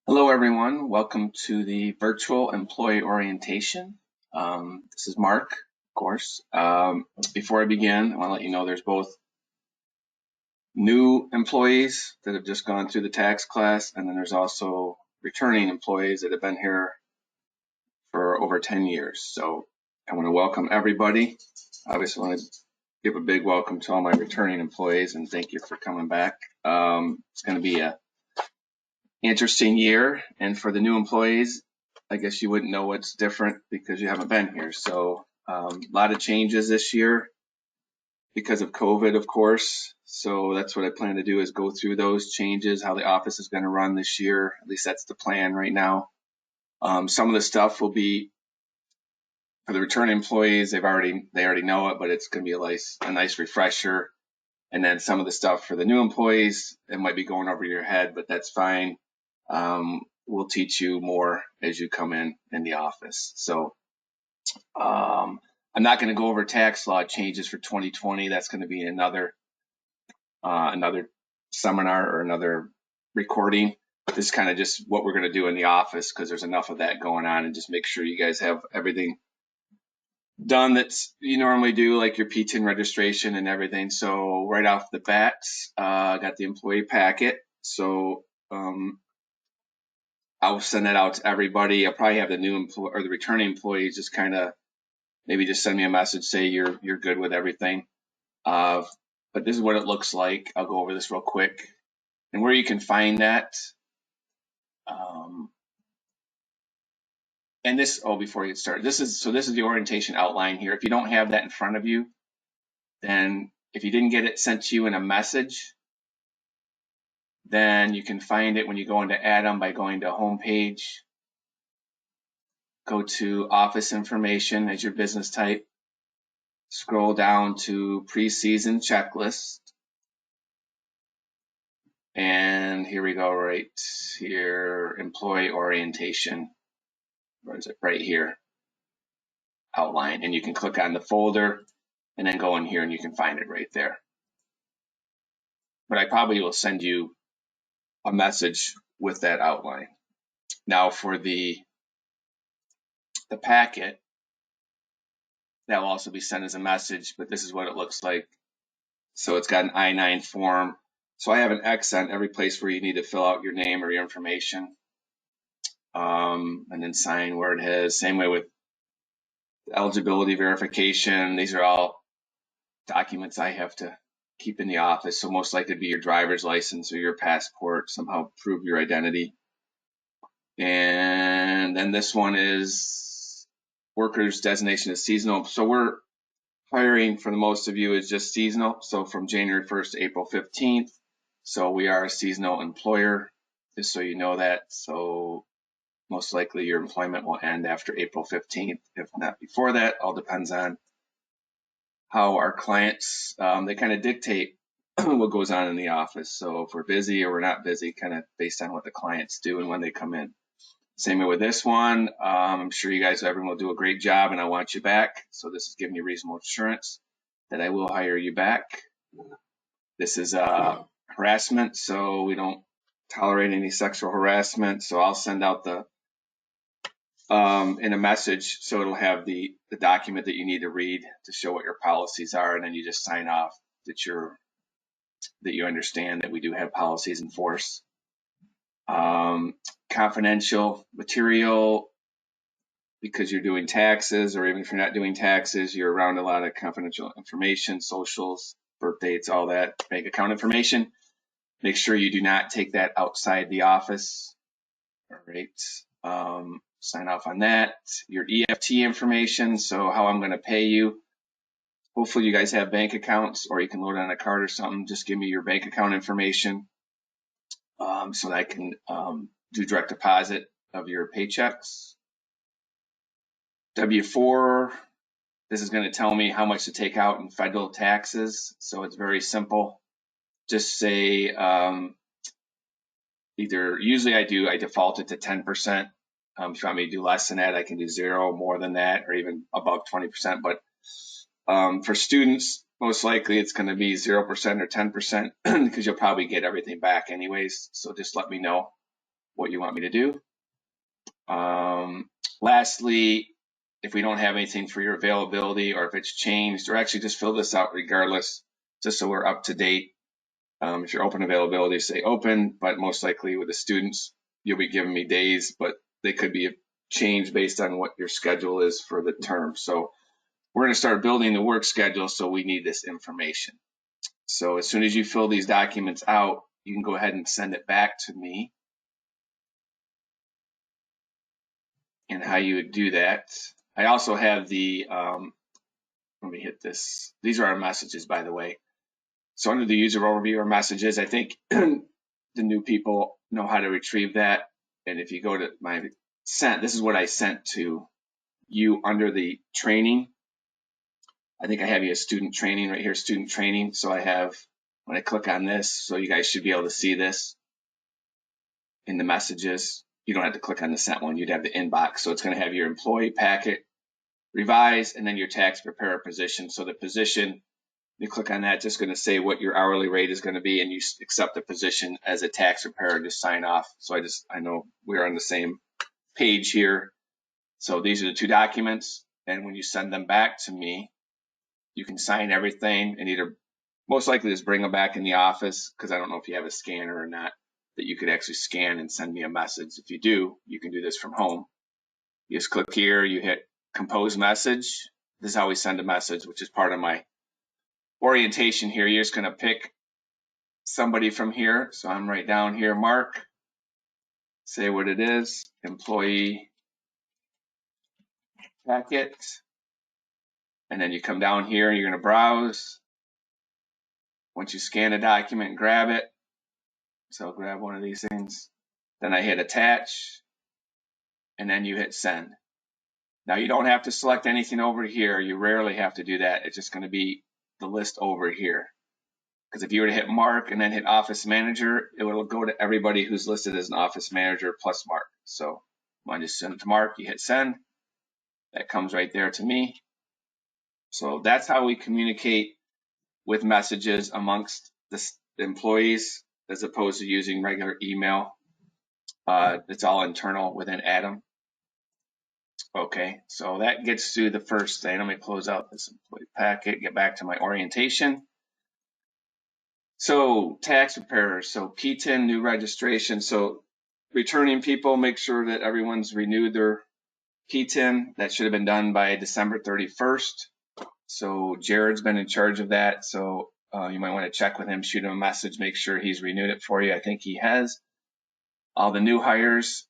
Hello, everyone. Welcome to the virtual employee orientation. This is Mark, of course. Before I begin, I want to let you know there's both new employees that have just gone through the tax class, and then there's also returning employees that have been here for over 10 years. So I want to welcome everybody. Obviously, I want to give a big welcome to all my returning employees and thank you for coming back. It's going to be a interesting year, and for the new employees, I guess you wouldn't know what's different because you haven't been here. So a lot of changes this year because of COVID, of course. So that's what I plan to do is go through those changes, how the office is going to run this year. At least that's the plan right now. Some of the stuff will be for the returning employees. They already know it, but it's going to be a nice refresher. And then some of the stuff for the new employees, it might be going over your head, but that's fine. We'll teach you more as you come in the office. So I'm not going to go over tax law changes for 2020. That's going to be another seminar or another recording. This is kind of just what we're going to do in the office because there's enough of that going on, and just make sure you guys have everything done that you normally do, like your PTIN registration and everything. So right off the bat, I got the employee packet. So I'll send that out to everybody. I'll probably have the new employee or the returning employees just kind of maybe just send me a message, say you're good with everything. But this is what it looks like. I'll go over this real quick and where you can find that. And this, before you get started, this is the orientation outline here. If you don't have that in front of you, then if you didn't get it sent to you in a message, then you can find it when you go into Atom by going to homepage, go to office information as your business type, scroll down to preseason checklist, and here we go right here, employee orientation. Where is it? Right here, outline, and you can click on the folder and then go in here and you can find it right there. But I probably will send you a message with that outline. Now for the packet, that will also be sent as a message, but this is what it looks like. So it's got an I-9 form. So I have an X on every place where you need to fill out your name or your information, and then sign where it is. Same way with eligibility verification. These are all documents I have to keep in the office. So most likely to be your driver's license or your passport, somehow prove your identity. And then this one is workers designation as seasonal. So we're hiring for the most of you is just seasonal. So from January 1st to April 15th. So we are a seasonal employer, just so you know that. So most likely your employment will end after April 15th, if not before that. All depends on how our clients, they kind of dictate what goes on in the office. So if we're busy or we're not busy, kind of based on what the clients do and when they come in. Same way with this one. I'm sure you guys, everyone will do a great job and I want you back. So this is giving you reasonable assurance that I will hire you back. This is harassment, so we don't tolerate any sexual harassment. So I'll send out the in a message, so it'll have the document that you need to read to show what your policies are, and then you just sign off that you understand that we do have policies in force. Confidential material, because you're doing taxes, or even if you're not doing taxes, you're around a lot of confidential information, socials, birth dates, all that, bank account information. Make sure you do not take that outside the office. All right. Sign off on that. Your EFT information, so how I'm going to pay you. Hopefully you guys have bank accounts, or you can load on a card or something. Just give me your bank account information so that I can do direct deposit of your paychecks. W-4, this is going to tell me how much to take out in federal taxes. So it's very simple. Just say usually I default it to 10%. If you want me to do less than that, I can do 0, more than that, or even above 20%. But for students, most likely it's going to be 0% or 10% because you'll probably get everything back anyways. So just let me know. what you want me to do. Lastly, if we don't have anything for your availability, or if it's changed, or actually just fill this out regardless, just so we're up to date. If your open availability, say open, but most likely with the students, you'll be giving me days, but they could be changed based on what your schedule is for the term. So we're going to start building the work schedule, so we need this information. So as soon as you fill these documents out, you can go ahead and send it back to me. And how you would do that. I also have the, let me hit this. These are our messages, by the way. So under the user overview, our messages, I think the new people know how to retrieve that. And if you go to my sent, this is what I sent to you under the training. I think I have you as student training right here, student training. So I have, when I click on this, so you guys should be able to see this in the messages. You don't have to click on the sent one, you'd have the inbox. So it's going to have your employee packet, revise, and then your tax preparer position. So the position, you click on that, just going to say what your hourly rate is going to be, and you accept the position as a tax preparer, just sign off. So I know we're on the same page here. So these are the two documents, and when you send them back to me, you can sign everything and either most likely just bring them back in the office, because I don't know if you have a scanner or not, that you could actually scan and send me a message. If you do, you can do this from home. You just click here, you hit compose message. This is how we send a message, which is part of my orientation here. You're just going to pick somebody from here. So I'm right down here, Mark. Say what it is, employee packet. And then you come down here, you're going to browse. Once you scan a document, grab it. So I'll grab one of these things. Then I hit attach, and then you hit send. Now you don't have to select anything over here. You rarely have to do that. It's just going to be the list over here. Because if you were to hit Mark and then hit Office Manager, it will go to everybody who's listed as an Office Manager plus Mark. So I just send it to Mark, you hit send. That comes right there to me. So that's how we communicate with messages amongst the employees, as opposed to using regular email. It's all internal within Adam. Okay, so that gets to the first thing. Let me close out this employee packet, get back to my orientation. So tax preparers, so PTIN, new registration. So returning people, make sure that everyone's renewed their PTIN. That should have been done by December 31st. So Jared's been in charge of that. So you might want to check with him, shoot him a message, make sure he's renewed it for you. I think he has. All the new hires,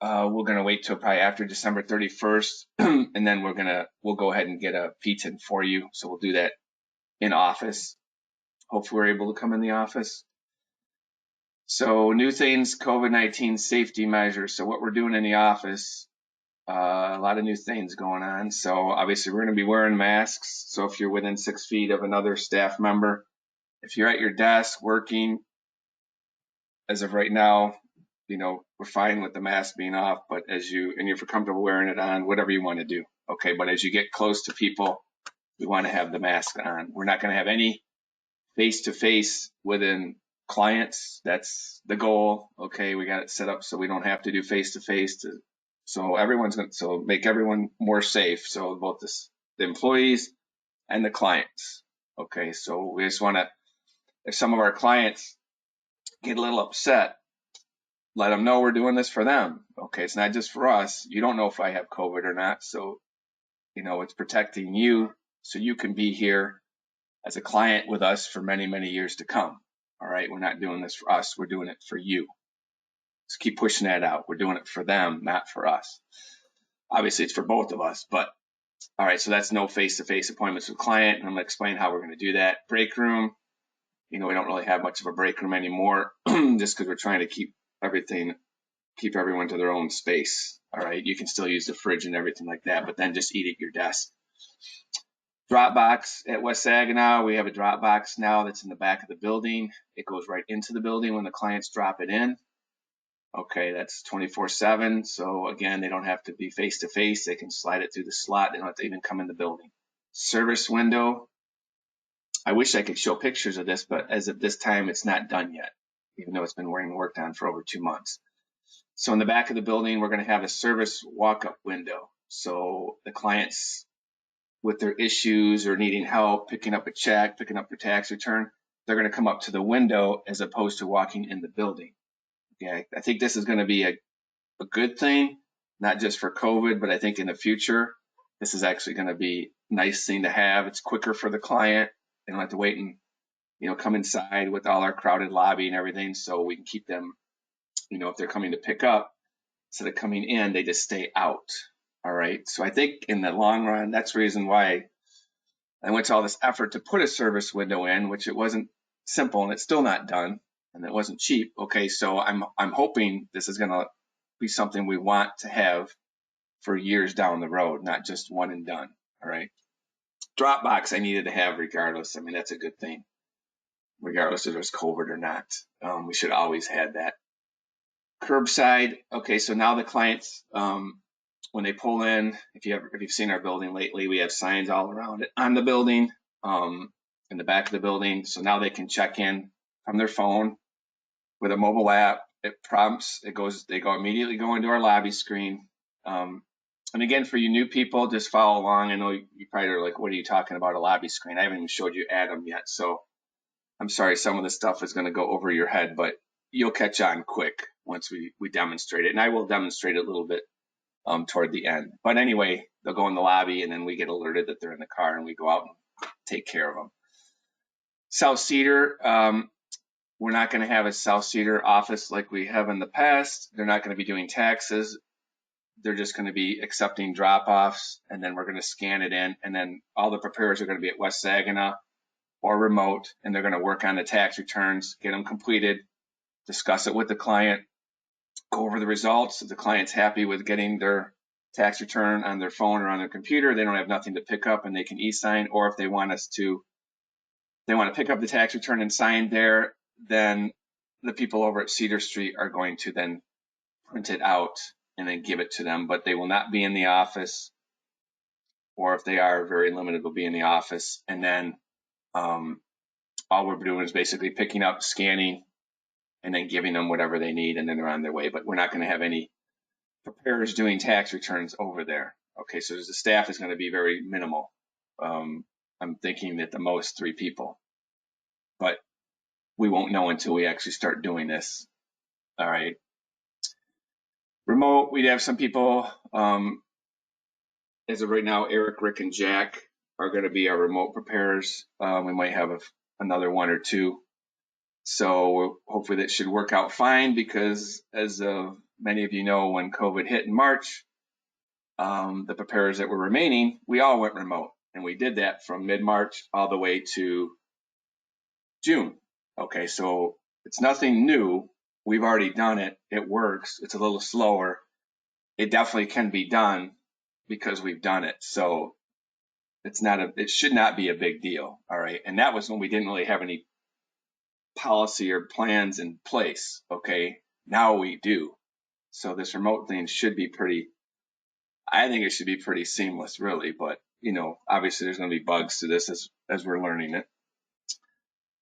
we're going to wait till probably after December 31st, and then we'll go ahead and get a PTIN for you. So we'll do that in office. Hopefully we're able to come in the office. So new things, COVID-19 safety measures. So what we're doing in the office, a lot of new things going on. So obviously we're going to be wearing masks. So if you're within 6 feet of another staff member, if you're at your desk working, as of right now, we're fine with the mask being off, but and if you're comfortable wearing it on, whatever you want to do. Okay, but as you get close to people, we want to have the mask on. We're not going to have any face-to-face within clients. That's the goal. Okay, we got it set up so we don't have to do face-to-face so make everyone more safe. So both the employees and the clients. Okay, so we just want to, if some of our clients get a little upset, let them know we're doing this for them. Okay, it's not just for us. You don't know if I have COVID or not. So, it's protecting you so you can be here as a client with us for many, many years to come. All right, we're not doing this for us. We're doing it for you. Just keep pushing that out. We're doing it for them, not for us. Obviously, it's for both of us, but all right, so that's no face-to-face appointments with client. And I'm going to explain how we're going to do that. Break room, we don't really have much of a break room anymore just because we're trying to keep everyone to their own space. All right, you can still use the fridge and everything like that, but then just eat at your desk. Dropbox at West Saginaw, we have a Dropbox now that's in the back of the building. It goes right into the building when the clients drop it in. Okay, that's 24/7. So again, they don't have to be face-to-face. They can slide it through the slot. They don't have to even come in the building. Service window. I wish I could show pictures of this, but as of this time, it's not done yet, even though it's been worked on for over 2 months. So in the back of the building, we're going to have a service walk-up window. So the clients with their issues or needing help, picking up a check, picking up their tax return, they're going to come up to the window as opposed to walking in the building. Okay, I think this is going to be a good thing, not just for COVID, but I think in the future, this is actually going to be a nice thing to have. It's quicker for the client. They don't have to wait and, come inside with all our crowded lobby and everything. So we can keep them, if they're coming to pick up, instead of coming in, they just stay out. All right. So I think in the long run, that's the reason why I went to all this effort to put a service window in, which it wasn't simple and it's still not done and it wasn't cheap. Okay. So I'm hoping this is going to be something we want to have for years down the road, not just one and done. All right. Dropbox I needed to have regardless. I mean, that's a good thing, regardless if there's COVID or not. We should always have that. Curbside. Okay, so now the clients, when they pull in, if you've seen our building lately, we have signs all around it on the building, in the back of the building. So now they can check in from their phone with a mobile app. It prompts, they immediately go into our lobby screen. And again, for you new people, just follow along. I know you probably are like, what are you talking about, a lobby screen? I haven't even showed you Adam yet. So I'm sorry, some of the stuff is going to go over your head, but you'll catch on quick once we demonstrate it. And I will demonstrate it a little bit toward the end. But anyway, they'll go in the lobby and then we get alerted that they're in the car and we go out and take care of them. South Cedar, we're not going to have a South Cedar office like we have in the past. They're not going to be doing taxes. They're just going to be accepting drop-offs, and then we're going to scan it in, and then all the preparers are going to be at West Saginaw or remote, and they're going to work on the tax returns, get them completed, discuss it with the client, go over the results. If the client's happy with getting their tax return on their phone or on their computer, they don't have nothing to pick up and they can e-sign, or if they want to pick up the tax return and sign there, then the people over at Cedar Street are going to then print it out and then give it to them, but they will not be in the office, or if they are, very limited will be in the office. And then all we're doing is basically picking up, scanning, and then giving them whatever they need, and then they're on their way. But we're not going to have any preparers doing tax returns over there. Okay, so the staff is going to be very minimal. I'm thinking at the most 3 people, but we won't know until we actually start doing this. All right. Remote, we'd have some people, as of right now, Eric, Rick, and Jack are going to be our remote preparers. We might have another 1 or 2. So hopefully that should work out fine, because as many of you know, when COVID hit in March, the preparers that were remaining, we all went remote. And we did that from mid-March all the way to June. Okay, so it's nothing new. We've already done it. It works. It's a little slower. It definitely can be done because we've done it. So it should not be a big deal. All right. And that was when we didn't really have any policy or plans in place. Okay. Now we do. So this remote thing should be I think it should be pretty seamless, really. But, obviously there's going to be bugs to this as we're learning it.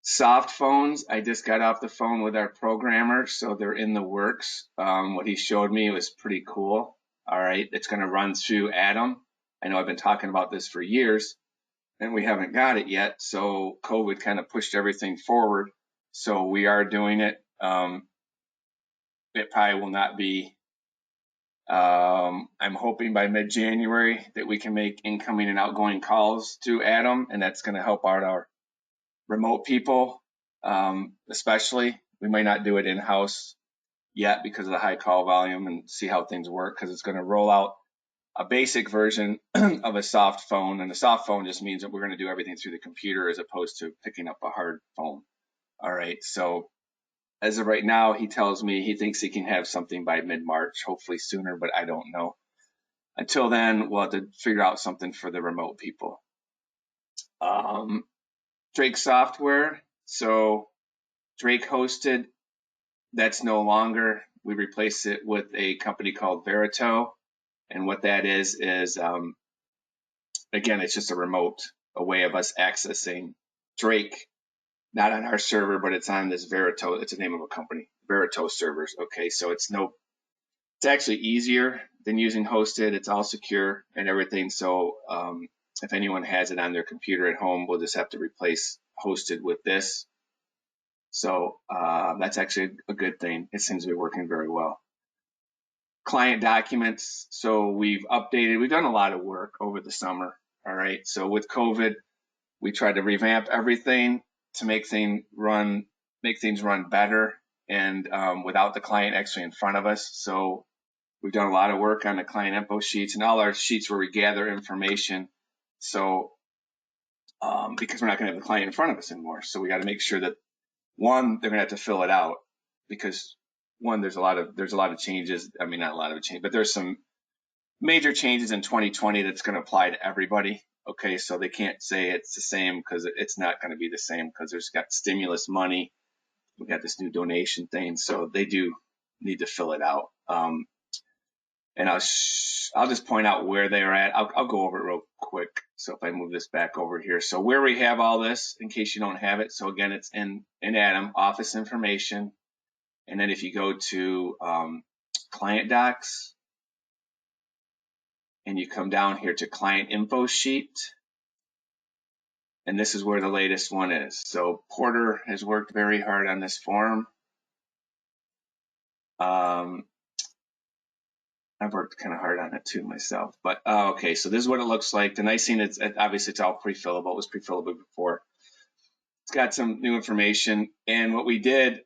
Soft phones, I just got off the phone with our programmer, so they're in the works. What he showed me was pretty cool. All right, it's going to run through Adam. I know I've been talking about this for years, and we haven't got it yet, so COVID kind of pushed everything forward. So we are doing it. It probably will not be, I'm hoping by mid-January that we can make incoming and outgoing calls to Adam, and that's going to help out our remote people, especially. We might not do it in-house yet because of the high call volume, and see how things work, because it's going to roll out a basic version of a soft phone. And a soft phone just means that we're going to do everything through the computer as opposed to picking up a hard phone. All right. So as of right now, he tells me he thinks he can have something by mid-March, hopefully sooner, but I don't know. Until then, we'll have to figure out something for the remote people. Drake Software. So Drake hosted, that's no longer. We replaced it with a company called Verito. And what that is, again, it's just a way of us accessing Drake, not on our server, but it's on this Verito. It's the name of a company, Verito servers. Okay, so it's no It's actually easier than using hosted. It's all secure and everything. So if anyone has it on their computer at home, we'll just have to replace hosted with this. So that's actually a good thing. It seems to be working very well. Client documents. So we've done a lot of work over the summer. All right. So with COVID, we tried to revamp everything to make things run better and without the client actually in front of us. So we've done a lot of work on the client info sheets and all our sheets where we gather information. So because we're not going to have the client in front of us anymore. So we got to make sure that one, they're going to have to fill it out because one, there's a lot of changes. I mean, not a lot of change, but there's some major changes in 2020 that's going to apply to everybody. Okay, so they can't say it's the same because it's not going to be the same because there's got stimulus money. We got this new donation thing, so they do need to fill it out. And I'll just point out where they're at. I'll go over it real quick. So if I move this back over here, so where we have all this, in case you don't have it. So again, it's in Adam, office information, and then if you go to client docs, and you come down here to client info sheet, and this is where the latest one is. So Porter has worked very hard on this form. I've worked kind of hard on it too myself, but okay, so this is what it looks like. The nice thing is obviously it's all pre-fillable. It was pre-fillable before. It's got some new information, and what we did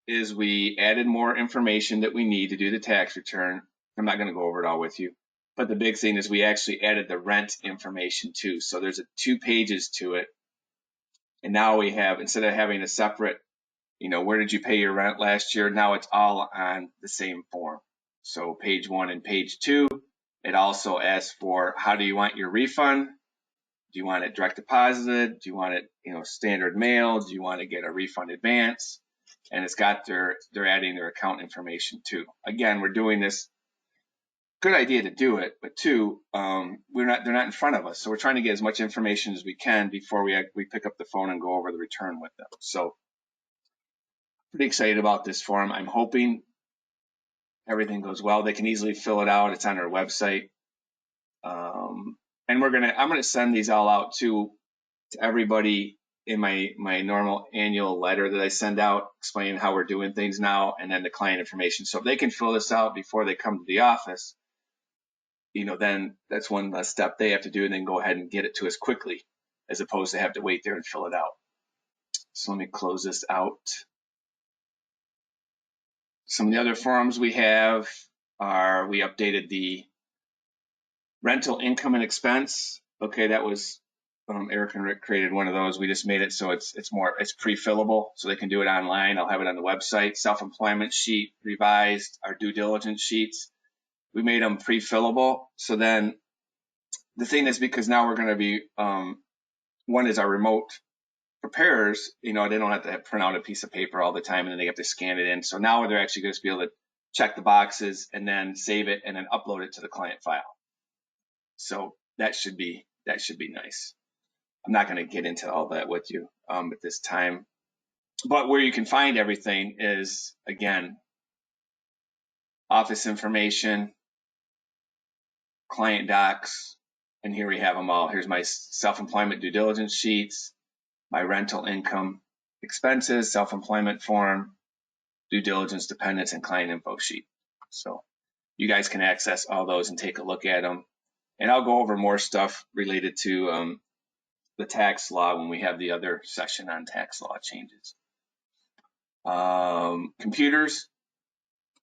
is we added more information that we need to do the tax return. I'm not going to go over it all with you, but the big thing is we actually added the rent information too. So there's 2 pages to it, and now we have, instead of having a separate, where did you pay your rent last year? Now it's all on the same form. So page 1 and page 2, it also asks for how do you want your refund? Do you want it direct deposited? Do you want it, standard mail? Do you want to get a refund advance? And it's got they're adding their account information too. Again, we're doing this. Good idea to do it, but 2, they're not in front of us, so we're trying to get as much information as we can before we pick up the phone and go over the return with them. So pretty excited about this form. I'm hoping everything goes well. They can easily fill it out. It's on our website. And I'm gonna send these all out to everybody in my normal annual letter that I send out explaining how we're doing things now, and then the client information. So if they can fill this out before they come to the office, then that's one less step they have to do, and then go ahead and get it to us quickly, as opposed to have to wait there and fill it out. So let me close this out. Some of the other forms we have are, we updated the rental income and expense. Okay, that was Eric and Rick created one of those. We just made it so it's pre-fillable, so they can do it online. I'll have it on the website. Self-employment sheet revised. Our due diligence sheets, we made them pre-fillable. So then the thing is, because now we're going to be one is our remote preparers. They don't have to print out a piece of paper all the time, and then they have to scan it in. So now they're actually going to be able to check the boxes and then save it and then upload it to the client file. So that should be nice. I'm not going to get into all that with you at this time, but where you can find everything is, again, office information, client docs, and here we have them all. Here's my self-employment due diligence sheets, my rental income expenses, self-employment form, due diligence dependents, and client info sheet. So you guys can access all those and take a look at them. And I'll go over more stuff related to the tax law when we have the other session on tax law changes. Computers,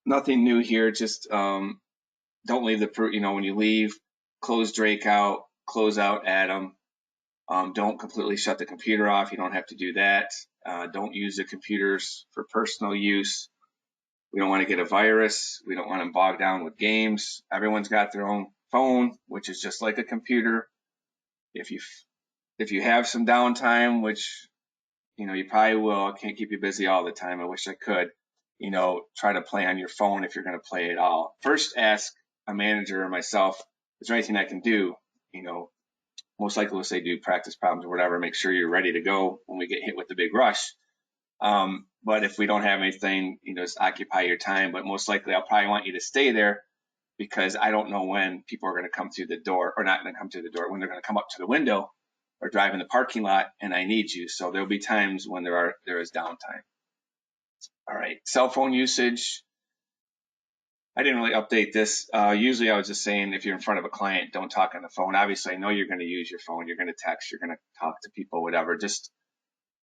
nothing new here. Just don't leave when you leave, close Drake out, close out Adam. Don't completely shut the computer off. You don't have to do that. Don't use the computers for personal use. We don't want to get a virus. We don't want them bogged down with games. Everyone's got their own phone, which is just like a computer. If you have some downtime, which you probably will, I can't keep you busy all the time. I wish I could. Try to play on your phone if you're going to play at all. First, ask a manager or myself, is there anything I can do? Most likely we'll say do practice problems or whatever. Make sure you're ready to go when we get hit with the big rush. But if we don't have anything, just occupy your time. But most likely I'll probably want you to stay there because I don't know when people are going to come through the door, or not going to come through the door, when they're going to come up to the window or drive in the parking lot, and I need you. So there'll be times when there is downtime. All right, cell phone usage. I didn't really update this. Usually I was just saying if you're in front of a client, don't talk on the phone. Obviously, I know you're going to use your phone. You're going to text. You're going to talk to people, whatever. Just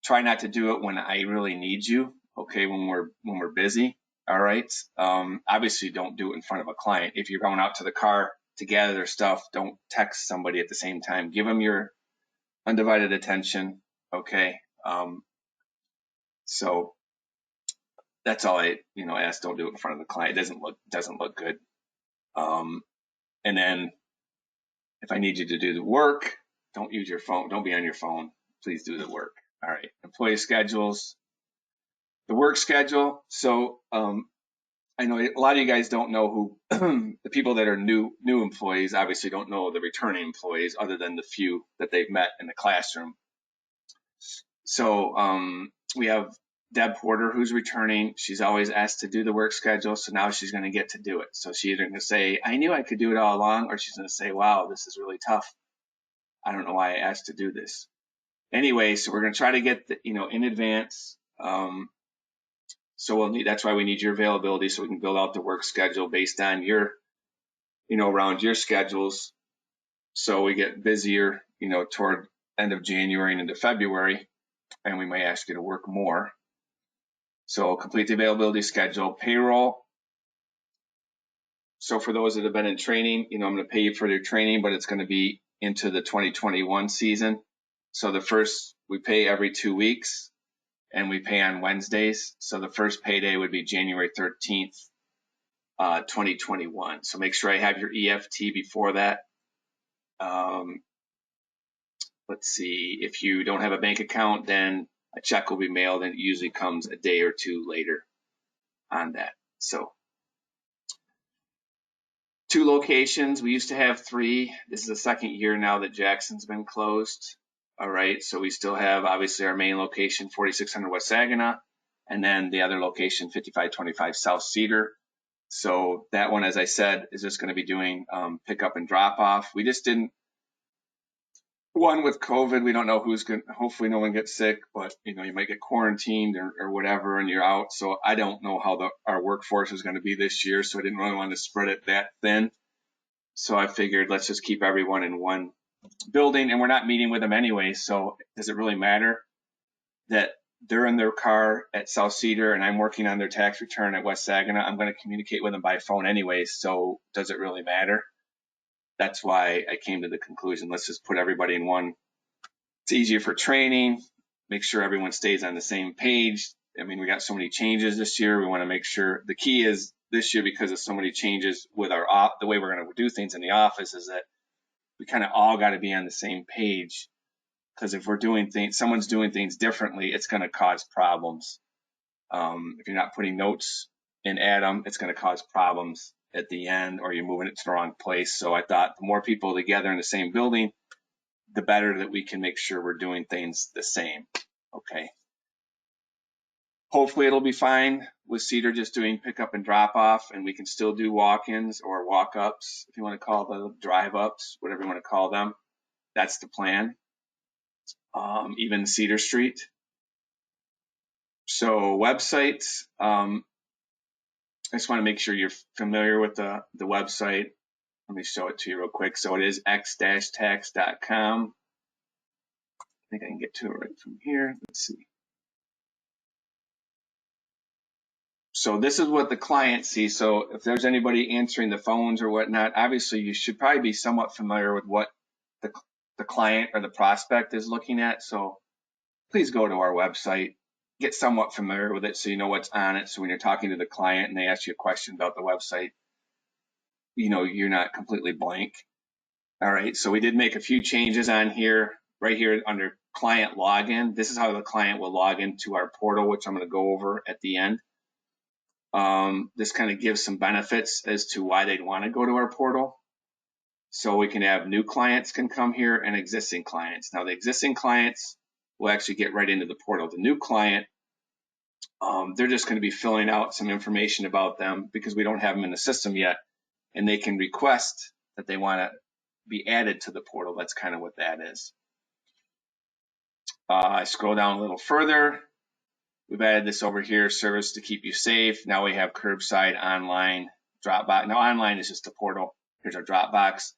try not to do it when I really need you, okay, when we're busy, all right? Obviously, don't do it in front of a client. If you're going out to the car to gather their stuff, don't text somebody at the same time. Give them your undivided attention, okay? So that's all I ask. Don't do it in front of the client. It doesn't look good. And then if I need you to do the work, don't use your phone. Don't be on your phone. Please do the work. All right. Employee schedules, the work schedule. So I know a lot of you guys don't know who the people that are new employees obviously don't know the returning employees other than the few that they've met in the classroom. So we have Deb Porter, who's returning. She's always asked to do the work schedule, so now she's going to get to do it. So she's either going to say, I knew I could do it all along, or she's going to say, wow, this is really tough. I don't know why I asked to do this. Anyway, so we're going to try to get in advance. So that's why we need your availability, so we can build out the work schedule based on your, around your schedules. So we get busier, toward end of January and into February, and we may ask you to work more. So complete the availability schedule. Payroll. So for those that have been in training, I'm going to pay you for their training, but it's going to be into the 2021 season. So we pay every 2 weeks, and we pay on Wednesdays. So the first payday would be January 13th, 2021. So make sure I have your EFT before that. Let's see, if you don't have a bank account, then a check will be mailed, and it usually comes a day or two later on that. So 2 locations. We used to have 3. This is the second year now that Jackson's been closed. All right, so we still have obviously our main location, 4600 West Saginaw, and then the other location, 5525 South Cedar. So that one, as I said, is just going to be doing pickup and drop off. We just didn't. One, with COVID, we don't know who's going to, hopefully no one gets sick, but you might get quarantined or whatever and you're out. So I don't know how our workforce is going to be this year. So I didn't really want to spread it that thin. So I figured let's just keep everyone in one building, and we're not meeting with them anyway. So does it really matter that they're in their car at South Cedar and I'm working on their tax return at West Saginaw? I'm going to communicate with them by phone anyway. So does it really matter? That's why I came to the conclusion, let's just put everybody in one. It's easier for training, make sure everyone stays on the same page. I mean, we got so many changes this year. We want to make sure the key is this year, because of so many changes with the way we're going to do things in the office, is that we kind of all got to be on the same page. Because if someone's doing things differently, it's going to cause problems. If you're not putting notes in Atom, it's going to cause problems at the end, or you're moving it to the wrong place. So I thought the more people together in the same building, the better that we can make sure we're doing things the same. Okay. Hopefully it'll be fine with Cedar just doing pickup and drop off, and we can still do walk-ins or walk-ups, if you want to call them drive-ups, whatever you want to call them. That's the plan. Even Cedar Street. So websites, I just want to make sure you're familiar with the website. Let me show it to you real quick. So it is x-tax.com. I think I can get to it right from here. Let's see. So this is what the client sees. So if there's anybody answering the phones or whatnot, obviously you should probably be somewhat familiar with what the client or the prospect is looking at. So please go to our website, get somewhat familiar with it so you know what's on it. So when you're talking to the client and they ask you a question about the website, you're not completely blank. All right, so we did make a few changes on here, right here under client login. This is how the client will log into our portal, which I'm going to go over at the end. This kind of gives some benefits as to why they'd want to go to our portal. So we can have new clients can come here and existing clients. Now the existing clients will actually get right into the portal. The new client They're just going to be filling out some information about them because we don't have them in the system yet, and they can request that they want to be added to the portal. That's kind of what that is. I scroll down a little further. We've added this over here, service to keep you safe. Now we have curbside, online, Dropbox. Now online is just a portal. Here's our Dropbox.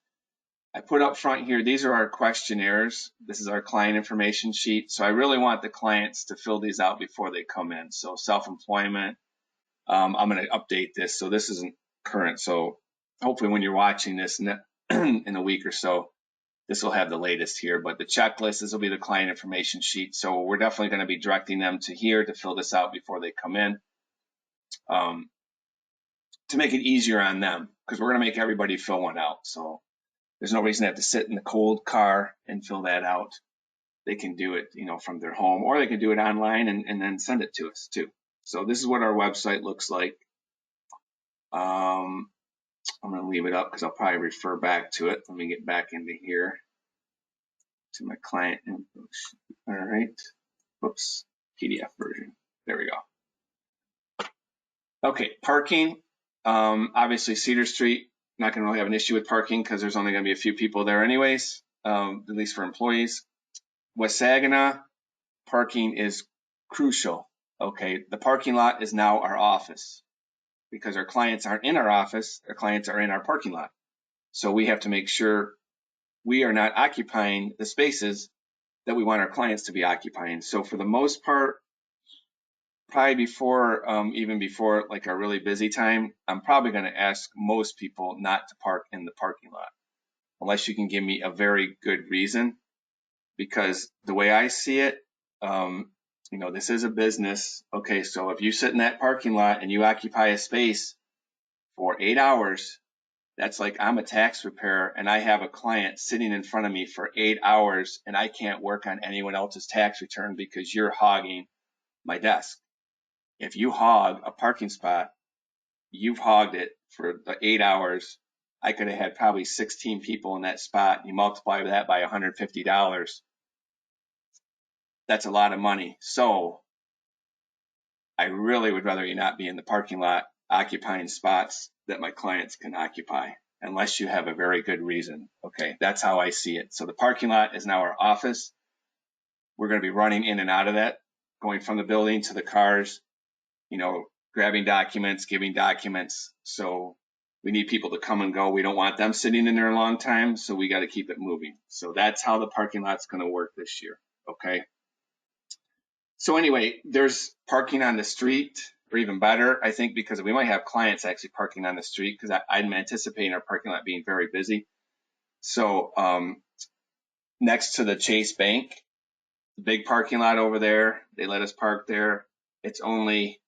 I put up front here, these are our questionnaires. This is our client information sheet. So I really want the clients to fill these out before they come in. So self-employment, I'm going to update this. So this isn't current. So hopefully when you're watching this in a week or so, this will have the latest here. But the checklist, this will be the client information sheet. So we're definitely going to be directing them to here to fill this out before they come in, to make it easier on them, because we're going to make everybody fill one out. So there's no reason to have to sit in the cold car and fill that out. They can do it, from their home, or they can do it online and then send it to us too. So this is what our website looks like. I'm going to leave it up because I'll probably refer back to it. Let me get back into here to my client info. All right. Whoops. PDF version. There we go. Okay. Parking. Obviously Cedar Street, not going to really have an issue with parking because there's only going to be a few people there anyways, at least for employees. West Saginaw, parking is crucial. Okay, the parking lot is now our office because our clients aren't in our office, our clients are in our parking lot. So we have to make sure we are not occupying the spaces that we want our clients to be occupying. So for the most part, probably even before like a really busy time, I'm probably going to ask most people not to park in the parking lot unless you can give me a very good reason. Because the way I see it, this is a business. Okay, so if you sit in that parking lot and you occupy a space for 8 hours, that's like I'm a tax preparer and I have a client sitting in front of me for 8 hours and I can't work on anyone else's tax return because you're hogging my desk. If you hog a parking spot, you've hogged it for the 8 hours. I could have had probably 16 people in that spot. You multiply that by $150. That's a lot of money. So I really would rather you not be in the parking lot occupying spots that my clients can occupy unless you have a very good reason. Okay, that's how I see it. So the parking lot is now our office. We're going to be running in and out of that, going from the building to the cars, grabbing documents, giving documents. So we need people to come and go. We don't want them sitting in there a long time, so we got to keep it moving. So that's how the parking lot's going to work this year. Okay. So anyway, there's parking on the street, or even better, I think, because we might have clients actually parking on the street because I'm anticipating our parking lot being very busy. So next to the Chase Bank, the big parking lot over there, they let us park there. It's only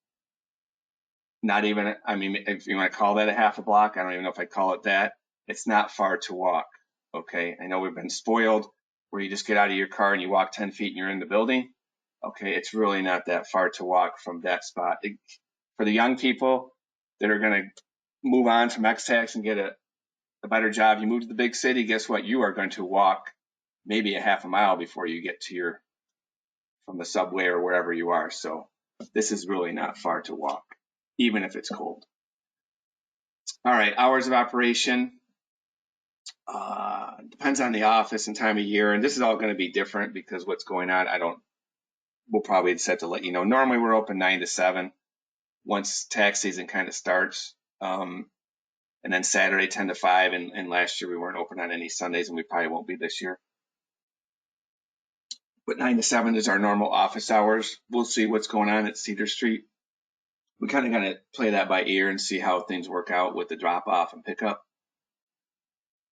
not even, if you want to call that a half a block, I don't even know if I'd call it that. It's not far to walk. Okay. I know we've been spoiled where you just get out of your car and you walk 10 feet and you're in the building. Okay. It's really not that far to walk from that spot. For the young people that are going to move on from X-Tax and get a better job, you move to the big city, guess what? You are going to walk maybe a half a mile before you get to from the subway or wherever you are. So this is really not far to walk, even if it's cold. All right, hours of operation. Depends on the office and time of year, and this is all going to be different because what's going on, we'll probably set to let you know. Normally we're open 9 to 7 once tax season kind of starts, and then Saturday 10 to 5, and last year we weren't open on any Sundays, and we probably won't be this year. But 9 to 7 is our normal office hours. We'll see what's going on at Cedar Street. We kind of got to play that by ear and see how things work out with the drop off and pickup.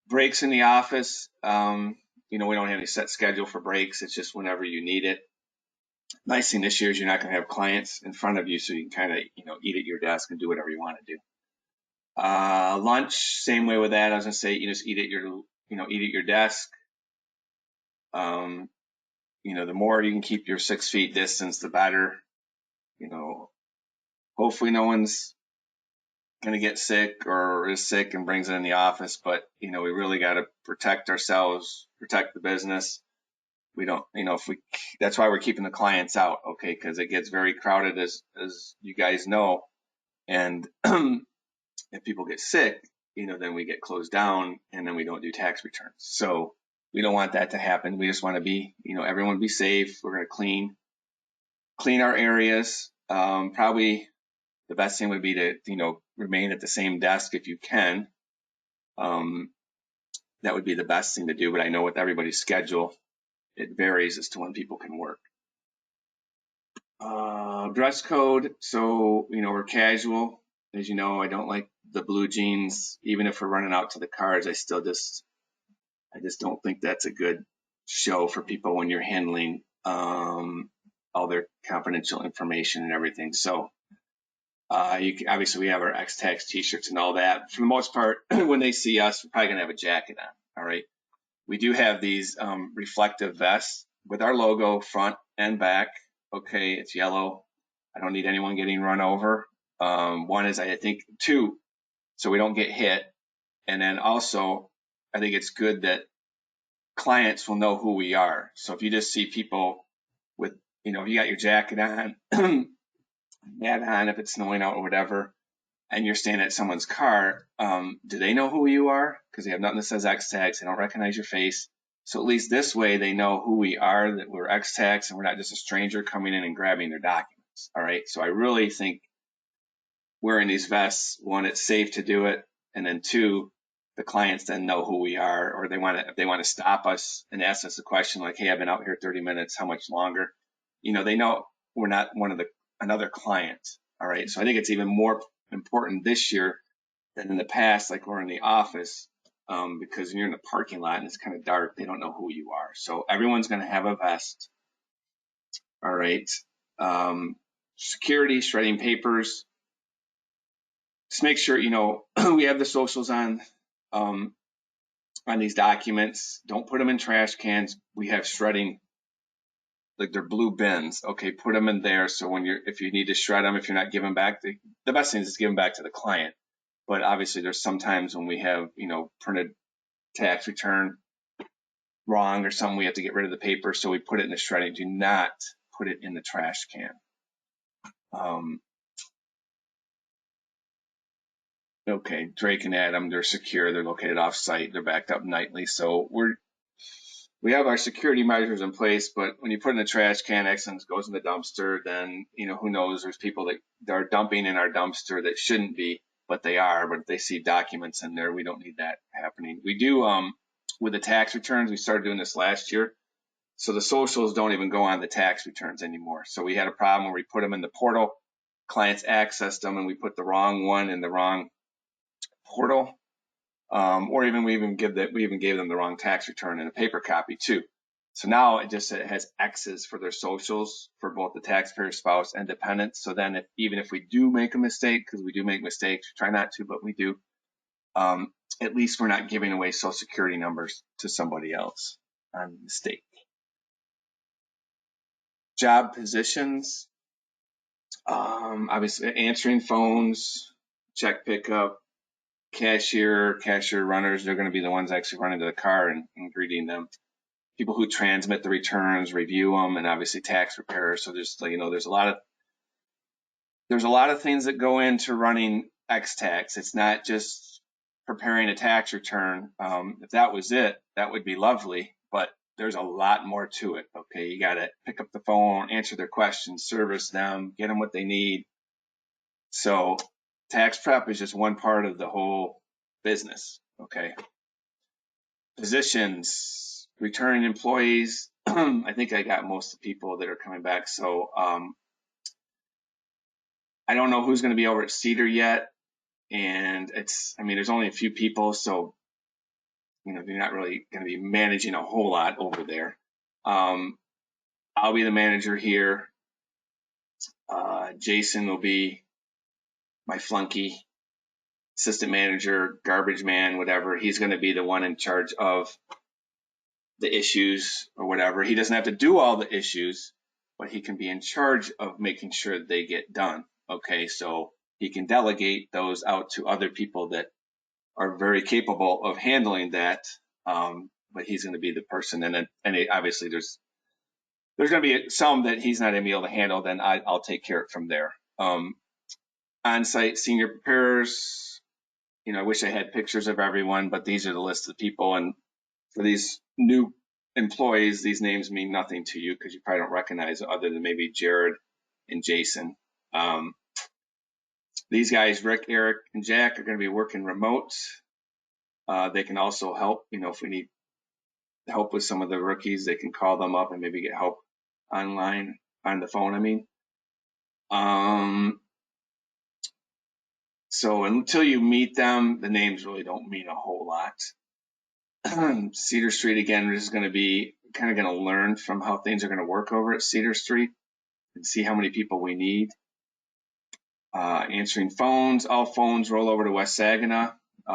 Breaks in the office, we don't have any set schedule for breaks. It's just whenever you need it. Nice thing this year is you're not going to have clients in front of you, so you can kind of, eat at your desk and do whatever you want to do. Lunch, same way with that. I was going to say, you just eat at your desk. The more you can keep your 6 feet distance, the better. Hopefully no one's going to get sick or is sick and brings it in the office, but we really got to protect ourselves, protect the business. We don't, if we, that's why we're keeping the clients out, okay? Because it gets very crowded, as you guys know, and if people get sick, then we get closed down, and then we don't do tax returns. So we don't want that to happen. We just want to be, everyone be safe. We're going to clean our areas. Probably the best thing would be to, remain at the same desk if you can. That would be the best thing to do. But I know with everybody's schedule, it varies as to when people can work. Dress code. So, we're casual. As you know, I don't like the blue jeans. Even if we're running out to the cars, I just don't think that's a good show for people when you're handling all their confidential information and everything. So obviously we have our X-Tax t-shirts and all that. For the most part, when they see us, we're probably going to have a jacket on. All right. We do have these reflective vests with our logo front and back. Okay, it's yellow. I don't need anyone getting run over. One is, I think, two, so we don't get hit. And then also, I think it's good that clients will know who we are. So if you just see people with, if you got your jacket on, hat on, if it's snowing out or whatever, and you're standing at someone's car, do they know who you are? Because they have nothing that says X-Tax. They don't recognize your face. So at least this way they know who we are, that we're X-Tax, and we're not just a stranger coming in and grabbing their documents. All right. So I really think wearing these vests, one, it's safe to do it, and then two, the clients then know who we are, or if they want to stop us and ask us a question like, hey, I've been out here 30 minutes, how much longer? They know we're not another client. All right. So I think it's even more important this year than in the past, like we're in the office, because when you're in the parking lot and it's kind of dark, they don't know who you are. So everyone's going to have a vest. All right. Security, shredding papers. Just make sure, we have the socials on these documents. Don't put them in trash cans. We have shredding, like they're blue bins. Okay, put them in there. So if you need to shred them, if you're not giving back, the best thing is give them back to the client. But obviously there's sometimes when we have, printed tax return wrong or something, we have to get rid of the paper. So we put it in the shredding. Do not put it in the trash can. Okay, Drake and Adam, they're secure. They're located off-site. They're backed up nightly. So we have our security measures in place, but when you put in the trash can, excellence goes in the dumpster, then, who knows, there's people that are dumping in our dumpster that shouldn't be, but they are. But if they see documents in there, we don't need that happening. We do, with the tax returns, we started doing this last year. So the socials don't even go on the tax returns anymore. So we had a problem where we put them in the portal, clients accessed them, and we put the wrong one in the wrong portal. Or even we even gave them the wrong tax return in a paper copy too. So now it has X's for their socials for both the taxpayer, spouse, and dependents. So then even if we do make a mistake, because we do make mistakes, we try not to, but we do, at least we're not giving away social security numbers to somebody else on mistake. Job positions, obviously answering phones, check pickup, cashier runners, they're going to be the ones actually running to the car and greeting them. People who transmit the returns, review them, and obviously tax preparers. So there's a lot of things that go into running X-Tax. It's not just preparing a tax return. If that was it, that would be lovely, but there's a lot more to it. Okay, you got to pick up the phone, answer their questions, service them, get them what they need. So tax prep is just one part of the whole business. Okay. Positions, returning employees. I think I got most of the people that are coming back. So I don't know who's going to be over at Cedar yet. And there's only a few people. So, they're not really going to be managing a whole lot over there. I'll be the manager here. Jason will be my flunky, assistant manager, garbage man, whatever. He's going to be the one in charge of the issues or whatever. He doesn't have to do all the issues, but he can be in charge of making sure they get done. Okay, so he can delegate those out to other people that are very capable of handling that. But he's going to be the person, and obviously there's there's going to be some that he's not going to be able to handle, then I'll take care of it from there. On-site senior preparers, I wish I had pictures of everyone, but these are the list of people. And for these new employees, these names mean nothing to you because you probably don't recognize it other than maybe Jared and Jason. These guys, Rick, Eric, and Jack, are going to be working remote. They can also help, if we need help with some of the rookies, they can call them up and maybe get help online, on the phone, I mean. So until you meet them, the names really don't mean a whole lot. Cedar Street, again, is going to be kind of going to learn from how things are going to work over at Cedar Street and see how many people we need. Answering phones, all phones roll over to West Saginaw,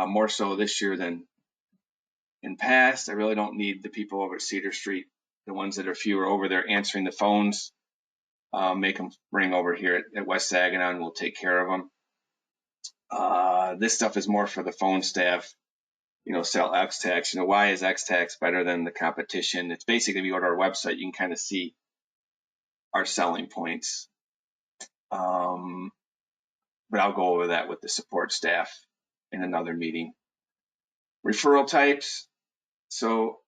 more so this year than in past. I really don't need the people over at Cedar Street, the ones that are fewer over there answering the phones. Make them ring over here at West Saginaw and we'll take care of them. This stuff is more for the phone staff, sell X-Tax. Why is X-Tax better than the competition? It's basically, if you go to our website, you can kind of see our selling points. But I'll go over that with the support staff in another meeting. Referral types. So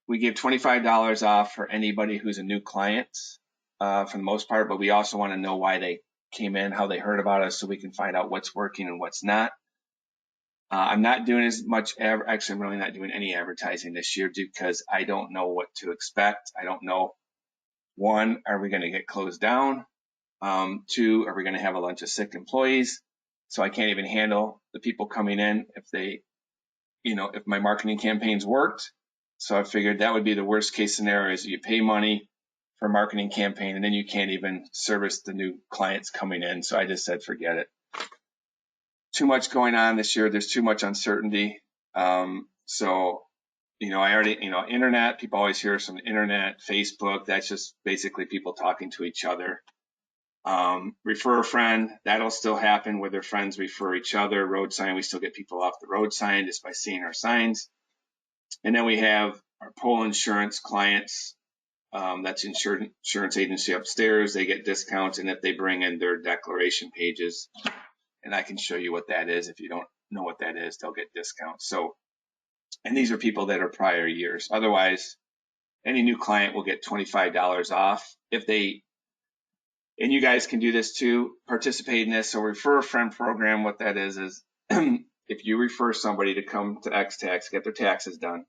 we give $25 off for anybody who's a new client for the most part, but we also want to know why they came in, how they heard about us, so we can find out what's working and what's not. I'm not doing as much, actually I'm really not doing any advertising this year because I don't know what to expect. I don't know, one, are we going to get closed down? Two, are we going to have a bunch of sick employees? So I can't even handle the people coming in if my marketing campaigns worked. So I figured that would be the worst case scenario is you pay money for a marketing campaign and then you can't even service the new clients coming in. So I just said, forget it. Too much going on this year. There's too much uncertainty. So, I already, internet, people always hear some internet, Facebook, that's just basically people talking to each other. Refer a friend, that'll still happen where their friends refer each other. Road sign, we still get people off the road sign just by seeing our signs. And then we have our Pole Insurance clients. That's insurance agency upstairs. They get discounts, and if they bring in their declaration pages, and I can show you what that is. If you don't know what that is, they'll get discounts. So, and these are people that are prior years. Otherwise, any new client will get $25 off if they, and you guys can do this too, participate in this. So refer a friend program, what that is if you refer somebody to come to X-Tax, get their taxes done,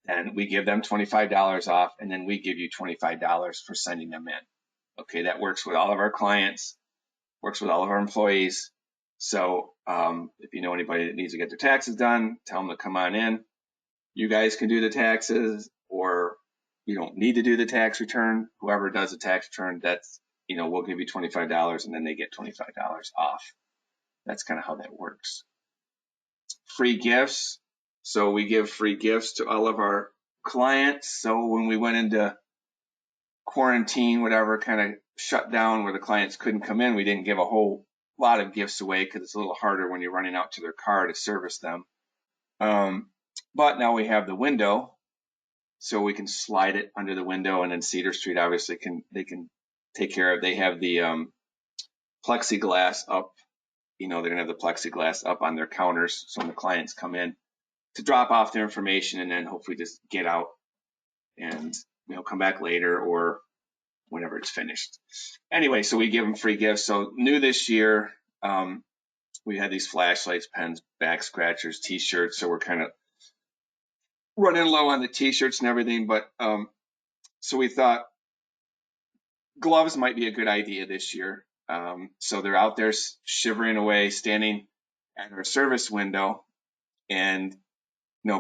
and we give them $25 off, and then we give you $25 for sending them in. Okay, that works with all of our clients, works with all of our employees. So if you know anybody that needs to get their taxes done, tell them to come on in. You guys can do the taxes, or you don't need to do the tax return. Whoever does the tax return, that's, we'll give you $25 and then they get $25 off. That's kind of how that works. Free gifts. So we give free gifts to all of our clients. So when we went into quarantine, whatever, kind of shut down where the clients couldn't come in, we didn't give a whole lot of gifts away because it's a little harder when you're running out to their car to service them. But now we have the window, so we can slide it under the window, and then Cedar Street obviously they can take care of. They have the plexiglass up. They're gonna have the plexiglass up on their counters, so when the clients come in to drop off their information, and then hopefully just get out and come back later or whenever it's finished. Anyway, so we give them free gifts. So new this year, we had these flashlights, pens, back scratchers, t-shirts. So we're kind of running low on the t-shirts and everything. But so we thought gloves might be a good idea this year. So they're out there shivering away, standing at our service window and,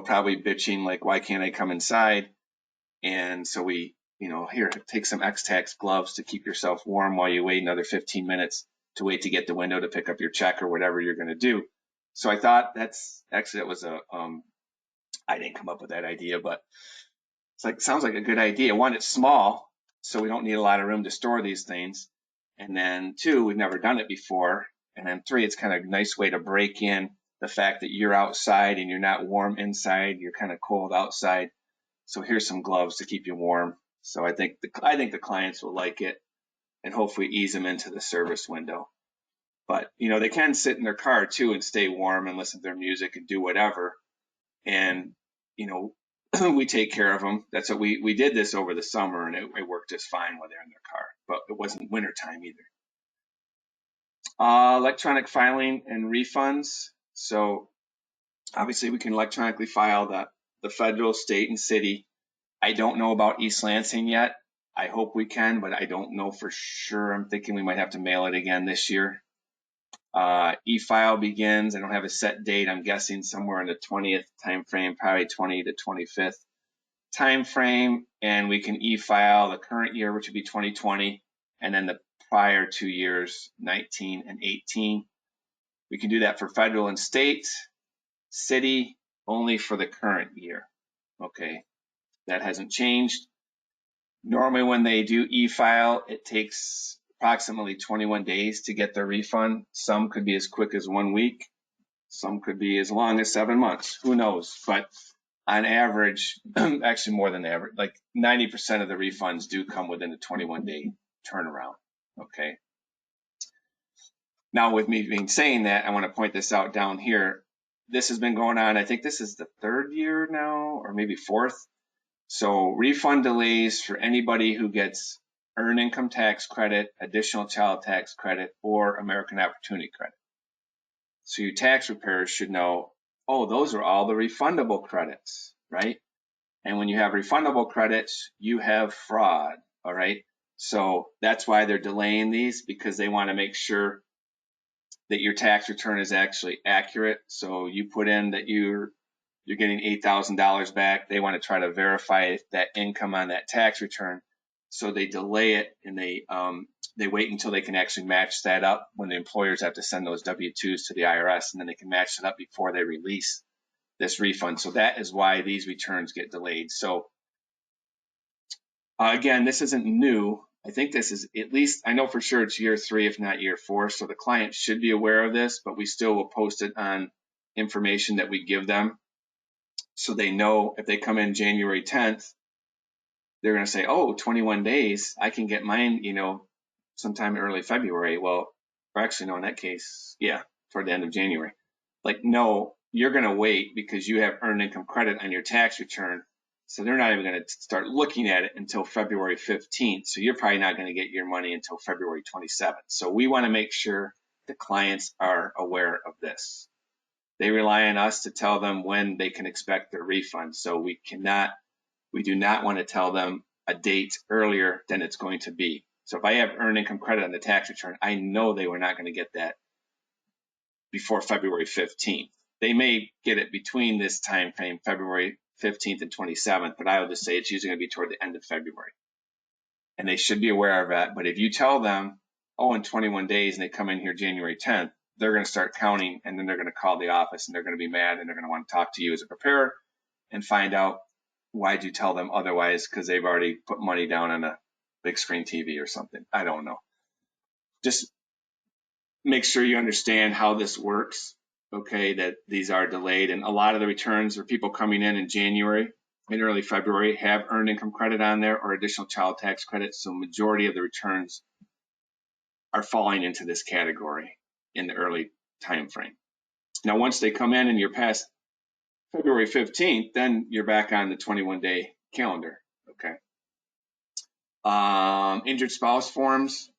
probably bitching like, why can't I come inside? And so we, here, take some X-Tax gloves to keep yourself warm while you wait another 15 minutes to wait to get the window to pick up your check or whatever you're going to do. So I thought that was I didn't come up with that idea, but sounds like a good idea. One, it's small, so we don't need a lot of room to store these things. And then two, we've never done it before. And then three, it's kind of a nice way to break in the fact that you're outside and you're not warm inside, you're kind of cold outside. So here's some gloves to keep you warm. So I think the clients will like it and hopefully ease them into the service window. But, they can sit in their car too and stay warm and listen to their music and do whatever. And, we take care of them. That's what we did this over the summer, and it worked just fine while they're in their car, but it wasn't wintertime either. Electronic filing and refunds. So obviously we can electronically file the federal, state, and city. I don't know about East Lansing yet. I hope we can, but I don't know for sure. I'm thinking we might have to mail it again this year. E-file begins. I don't have a set date. I'm guessing somewhere in the 20th time frame, probably 20 to 25th time frame. And we can e-file the current year, which would be 2020, and then the prior 2 years, 19 and 18. We can do that for federal and state, city, only for the current year. Okay, that hasn't changed. Normally when they do e-file, it takes approximately 21 days to get their refund. Some could be as quick as 1 week. Some could be as long as 7 months. Who knows? But on average, actually more than average, like 90% of the refunds do come within a 21-day turnaround. Okay. Now, with me saying that, I want to point this out down here. This has been going on, I think this is the 3rd year now, or maybe 4th. So refund delays for anybody who gets earned income tax credit, additional child tax credit, or American Opportunity Credit. So your tax preparers should know, oh, those are all the refundable credits, right? And when you have refundable credits, you have fraud, all right? So that's why they're delaying these, because they want to make sure that your tax return is actually accurate. So you put in that you're getting $8,000 back. They want to try to verify that income on that tax return. So they delay it, and they wait until they can actually match that up when the employers have to send those W-2s to the IRS, and then they can match it up before they release this refund. So that is why these returns get delayed. So again, this isn't new. I think this is, at least, I know for sure it's year 3, if not year 4. So the client should be aware of this, but we still will post it on information that we give them, so they know if they come in January 10th, they're going to say, oh, 21 days, I can get mine, sometime in early February. Well, or actually, no, in that case, yeah, toward the end of January. Like, no, you're going to wait because you have earned income credit on your tax return. So they're not even going to start looking at it until February 15th. So you're probably not going to get your money until February 27th. So we want to make sure the clients are aware of this. They rely on us to tell them when they can expect their refund. So we do not want to tell them a date earlier than it's going to be. So if I have earned income credit on the tax return, I know they were not going to get that before February 15th. They may get it between this time frame, February 15th and 27th, but I would just say it's usually going to be toward the end of February. And they should be aware of that. But if you tell them, oh, in 21 days, and they come in here January 10th, they're going to start counting, and then they're going to call the office, and they're going to be mad, and they're going to want to talk to you as a preparer and find out, why'd you tell them otherwise? Because they've already put money down on a big screen TV or something. I don't know. Just make sure you understand how this works, okay, that these are delayed. And a lot of the returns are people coming in January and early February have earned income credit on there or additional child tax credit. So majority of the returns are falling into this category in the early time frame. Now, once they come in and you're past February 15th, then you're back on the 21-day calendar, okay? Injured spouse forms,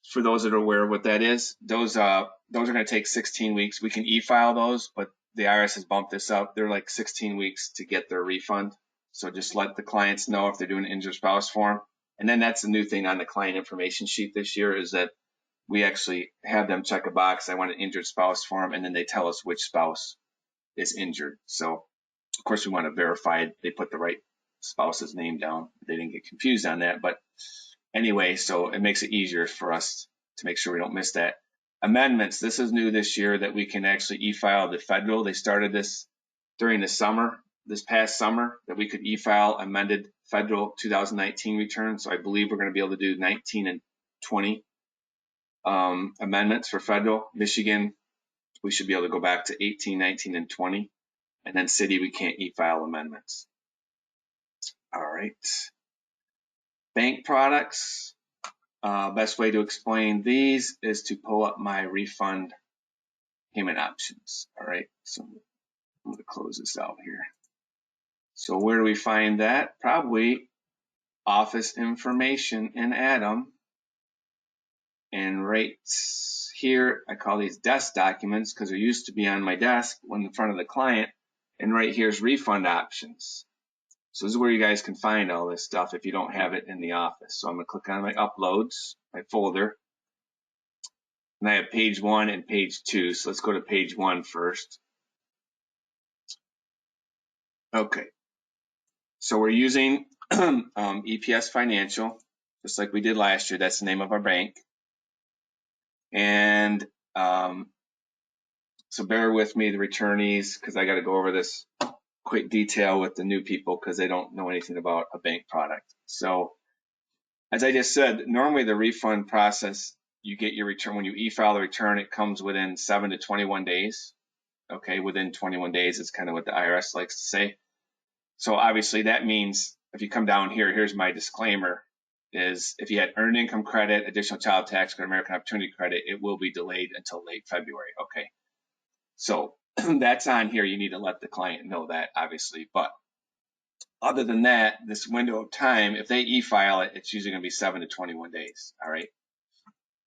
for those that are aware of what that is, those are going to take 16 weeks. We can e-file those, but the IRS has bumped this up. They're like 16 weeks to get their refund. So just let the clients know if they're doing an injured spouse form. And then that's the new thing on the client information sheet this year, is that we actually have them check a box, I want an injured spouse form, and then they tell us which spouse is injured. So of course we want to verify they put the right spouse's name down. They didn't get confused on that, but anyway, so it makes it easier for us to make sure we don't miss that. Amendments, this is new this year that we can actually e-file the federal. They started this during the summer, this past summer, that we could e-file amended federal 2019 returns. So I believe we're going to be able to do 19 and 20 amendments for federal. Michigan, we should be able to go back to 18, 19, and 20. And then city, we can't e-file amendments. All right. Bank products, best way to explain these is to pull up my refund payment options. All right, so I'm going to close this out here. So where do we find that? Probably office information in Atom. And right here, I call these desk documents because they used to be on my desk when in front of the client. And right here's refund options. So this is where you guys can find all this stuff if you don't have it in the office. So I'm going to click on my uploads, my folder. And I have page 1 and page 2. So let's go to page 1 first. Okay. So we're using EPS Financial, just like we did last year. That's the name of our bank. And so bear with me, the returnees, because I got to go over this quick detail with the new people because they don't know anything about a bank product. So as I just said, normally the refund process, you get your return when you e-file the return, it comes within 7 to 21 days. Okay, within 21 days is kind of what the IRS likes to say. So obviously that means if you come down here, here's my disclaimer, is if you had earned income credit, additional child tax credit, American Opportunity Credit, it will be delayed until late February. Okay, so that's on here. You need to let the client know that, obviously. But other than that, this window of time, if they e-file it, it's usually going to be 7 to 21 days. All right.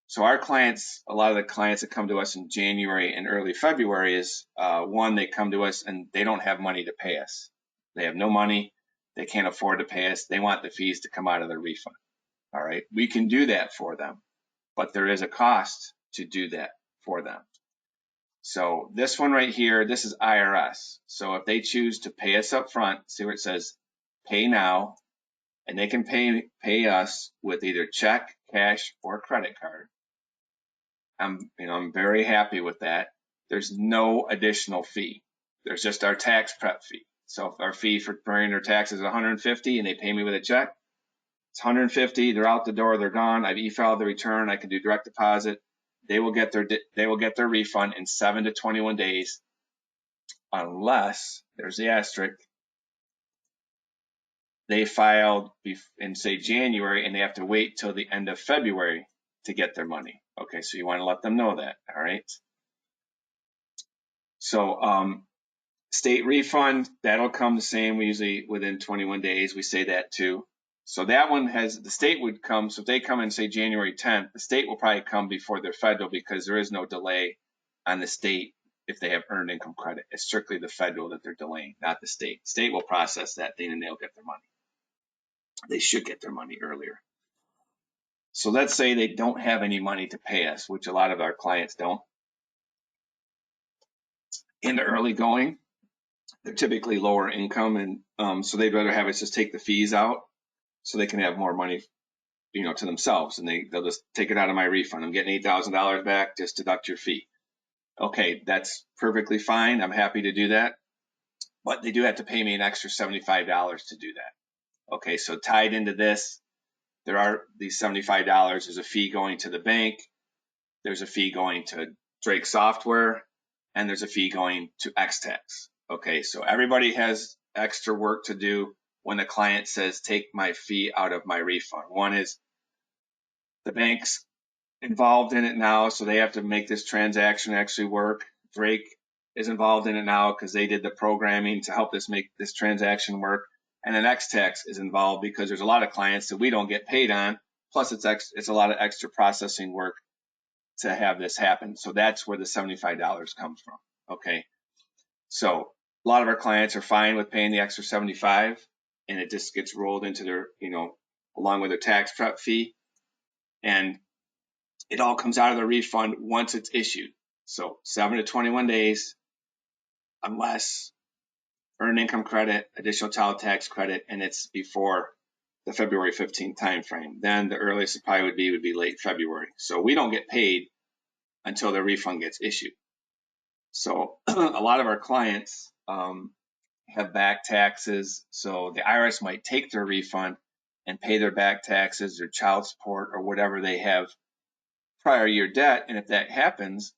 So our clients, a lot of the clients that come to us in January and early February is one, they come to us and they don't have money to pay us. They have no money. They can't afford to pay us. They want the fees to come out of their refund. All right. We can do that for them, but there is a cost to do that for them. So this one right here, this is IRS. So if they choose to pay us up front, see where it says pay now, and they can pay us with either check, cash, or credit card. I'm very happy with that. There's no additional fee. There's just our tax prep fee. So if our fee for preparing their taxes is $150 and they pay me with a check, it's $150. They're out the door. They're gone. I've e-filed the return. I can do direct deposit. They will get their refund in 7 to 21 days, unless there's the asterisk. They filed in say January and they have to wait till the end of February to get their money. Okay, so you want to let them know that. All right. So state refund, that'll come the same. We usually within 21 days. We say that too. So that one has, the state would come. So if they come in say January 10th, the state will probably come before their federal because there is no delay on the state if they have earned income credit. It's strictly the federal that they're delaying, not the state. State will process that thing and they'll get their money. They should get their money earlier. So let's say they don't have any money to pay us, which a lot of our clients don't. In the early going, they're typically lower income, and so they'd rather have us just take the fees out so they can have more money, to themselves, and they'll just take it out of my refund. I'm getting $8,000 back, just deduct your fee. Okay, that's perfectly fine. I'm happy to do that, but they do have to pay me an extra $75 to do that. Okay, so tied into this, there are these $75. There's a fee going to the bank. There's a fee going to Drake Software, and there's a fee going to X-Tax. Okay, so everybody has extra work to do when the client says, take my fee out of my refund. One is the bank's involved in it now, so they have to make this transaction actually work. Drake is involved in it now because they did the programming to help us make this transaction work. And then X-Tax is involved because there's a lot of clients that we don't get paid on. Plus, it's a lot of extra processing work to have this happen. So that's where the $75 comes from. Okay. So a lot of our clients are fine with paying the extra $75 and it just gets rolled into their, along with their tax prep fee. And it all comes out of the refund once it's issued. So 7 to 21 days, unless earned income credit, additional child tax credit, and it's before the February 15th timeframe. Then the earliest it probably would be late February. So we don't get paid until the refund gets issued. So a lot of our clients have back taxes. So the IRS might take their refund and pay their back taxes or child support or whatever they have prior year debt. And if that happens,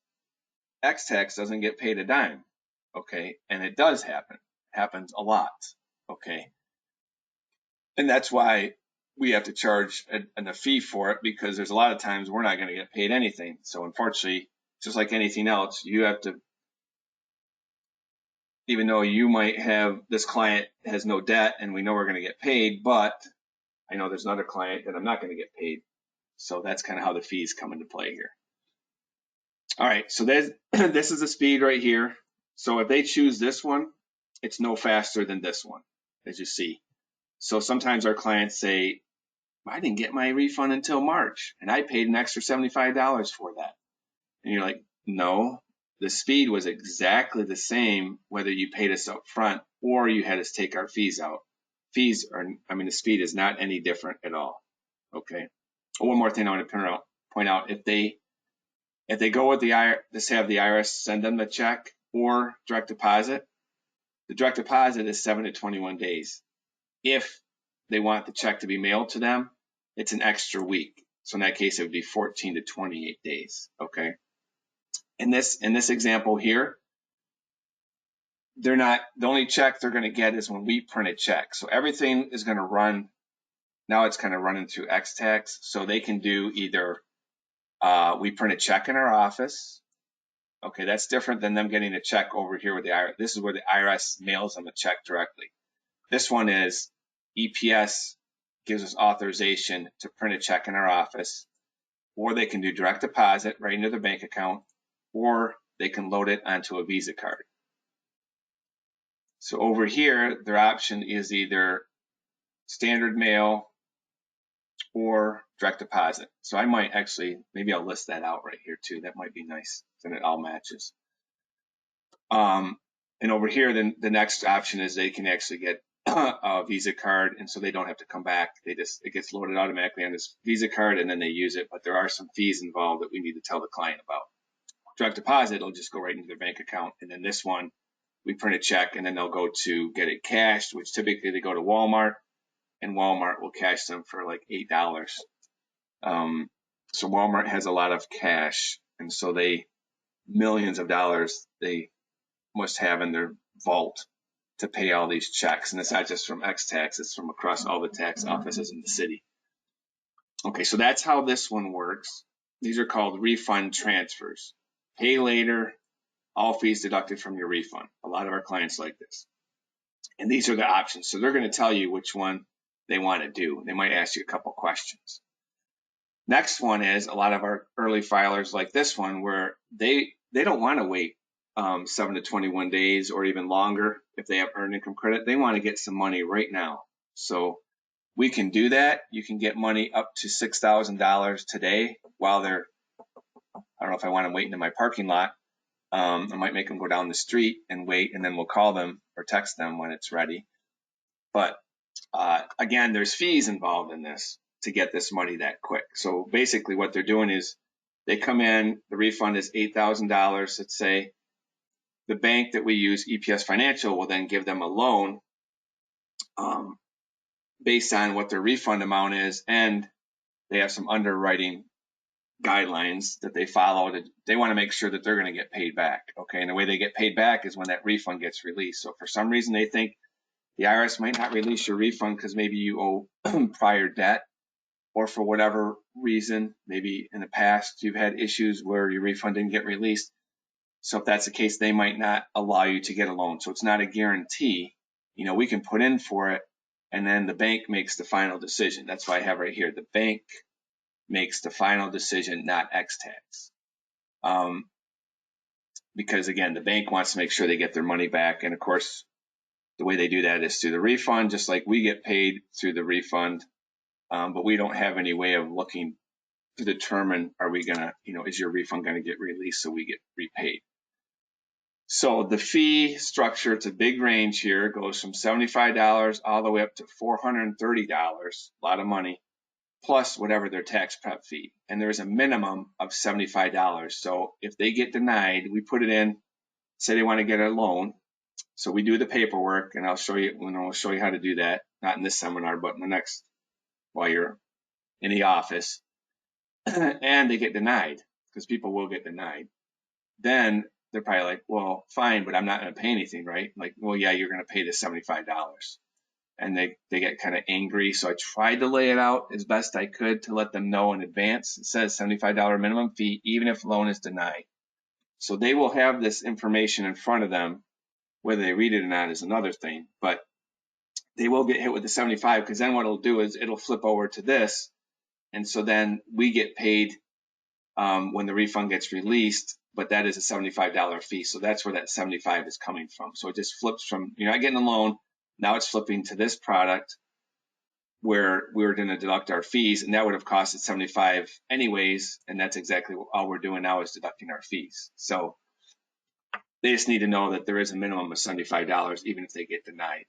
X-Tax doesn't get paid a dime. Okay. And it does happen. It happens a lot. Okay. And that's why we have to charge a fee for it because there's a lot of times we're not going to get paid anything. So unfortunately, just like anything else, you have to, even though you might have, this client has no debt and we know we're going to get paid, but I know there's another client that I'm not going to get paid. So that's kind of how the fees come into play here. All right, so this is the speed right here. So if they choose this one, it's no faster than this one, as you see. So sometimes our clients say, I didn't get my refund until March, and I paid an extra $75 for that. And you're like, no, the speed was exactly the same whether you paid us up front or you had us take our fees out. Fees are, the speed is not any different at all. Okay. One more thing I want to point out, if they go with just have the IRS send them the check or direct deposit, the direct deposit is 7 to 21 days. If they want the check to be mailed to them, it's an extra week. So in that case, it would be 14 to 28 days. Okay. In this example here, they're not, the only check they're going to get is when we print a check. So everything is going to run, now it's kind of running through X-Tax. So they can do either, we print a check in our office. Okay, that's different than them getting a check over here with the IRS. This is where the IRS mails them a check directly. This one is EPS gives us authorization to print a check in our office, or they can do direct deposit right into their bank account, or they can load it onto a Visa card. So over here, their option is either standard mail or direct deposit. So I might actually, maybe I'll list that out right here too. That might be nice, then it all matches. And over here, then the next option is they can actually get a Visa card, and so they don't have to come back. It gets loaded automatically on this Visa card, and then they use it. But there are some fees involved that we need to tell the client about. Direct deposit will just go right into their bank account, and then this one, we print a check, and then they'll go to get it cashed, which typically they go to Walmart, and Walmart will cash them for like $8. So Walmart has a lot of cash, and so millions of dollars they must have in their vault to pay all these checks. And it's not just from X-Tax, it's from across all the tax offices in the city. Okay, so that's how this one works. These are called refund transfers. Pay later, all fees deducted from your refund. A lot of our clients like this. And these are the options. So they're going to tell you which one they want to do. They might ask you a couple questions. Next one is a lot of our early filers like this one where they don't want to wait 7 to 21 days or even longer if they have earned income credit. They want to get some money right now. So we can do that. You can get money up to $6,000 today while I don't know if I want them waiting in my parking lot. I might make them go down the street and wait, and then we'll call them or text them when it's ready. But again, there's fees involved in this to get this money that quick. So basically what they're doing is they come in, the refund is $8,000, let's say. The bank that we use, EPS Financial, will then give them a loan based on what their refund amount is, and they have some underwriting guidelines that they follow. They want to make sure that they're going to get paid back. Okay, and the way they get paid back is when that refund gets released. So for some reason they think the IRS might not release your refund because maybe you owe prior debt, or for whatever reason, maybe in the past you've had issues where your refund didn't get released. So if that's the case, they might not allow you to get a loan. So it's not a guarantee. We can put in for it, and then the bank makes the final decision. That's why I have right here, the bank makes the final decision, not X-Tax. Because again, the bank wants to make sure they get their money back. And of course, the way they do that is through the refund, just like we get paid through the refund. But we don't have any way of looking to determine, are we going to, is your refund going to get released so we get repaid? So the fee structure, it's a big range here. It goes from $75 all the way up to $430, a lot of money, plus whatever their tax prep fee. And there's a minimum of $75. So if they get denied, we put it in, say they want to get a loan. So we do the paperwork, and I'll show you how to do that, not in this seminar, but in the next, while you're in the office. And they get denied, because people will get denied. Then they're probably like, well, fine, but I'm not going to pay anything, right? Like, well, yeah, you're going to pay the $75. and they get kind of angry. So I tried to lay it out as best I could to let them know in advance. It says $75 minimum fee, even if loan is denied. So they will have this information in front of them. Whether they read it or not is another thing, but they will get hit with the 75, because then what it'll do is it'll flip over to this. And so then we get paid when the refund gets released, but that is a $75 fee. So that's where that 75 is coming from. So it just flips from, you're not getting a loan. Now it's flipping to this product where we were going to deduct our fees, and that would have costed 75 anyways. And that's exactly all we're doing now is deducting our fees. So they just need to know that there is a minimum of $75, even if they get denied.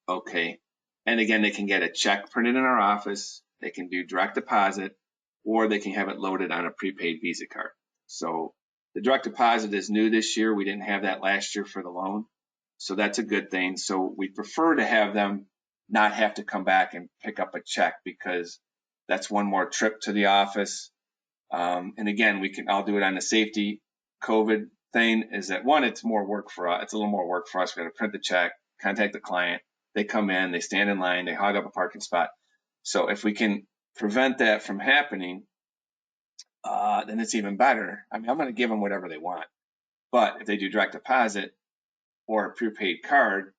Okay. And again, they can get a check printed in our office. They can do direct deposit, or they can have it loaded on a prepaid Visa card. So the direct deposit is new this year. We didn't have that last year for the loan. So that's a good thing. So we prefer to have them not have to come back and pick up a check, because that's one more trip to the office. And again, I'll do it on the safety COVID thing, is that one, it's more work for us. It's a little more work for us. We got to print the check, contact the client. They come in, they stand in line, they hog up a parking spot. So if we can prevent that from happening, then it's even better. I mean, I'm going to give them whatever they want. But if they do direct deposit or a prepaid card,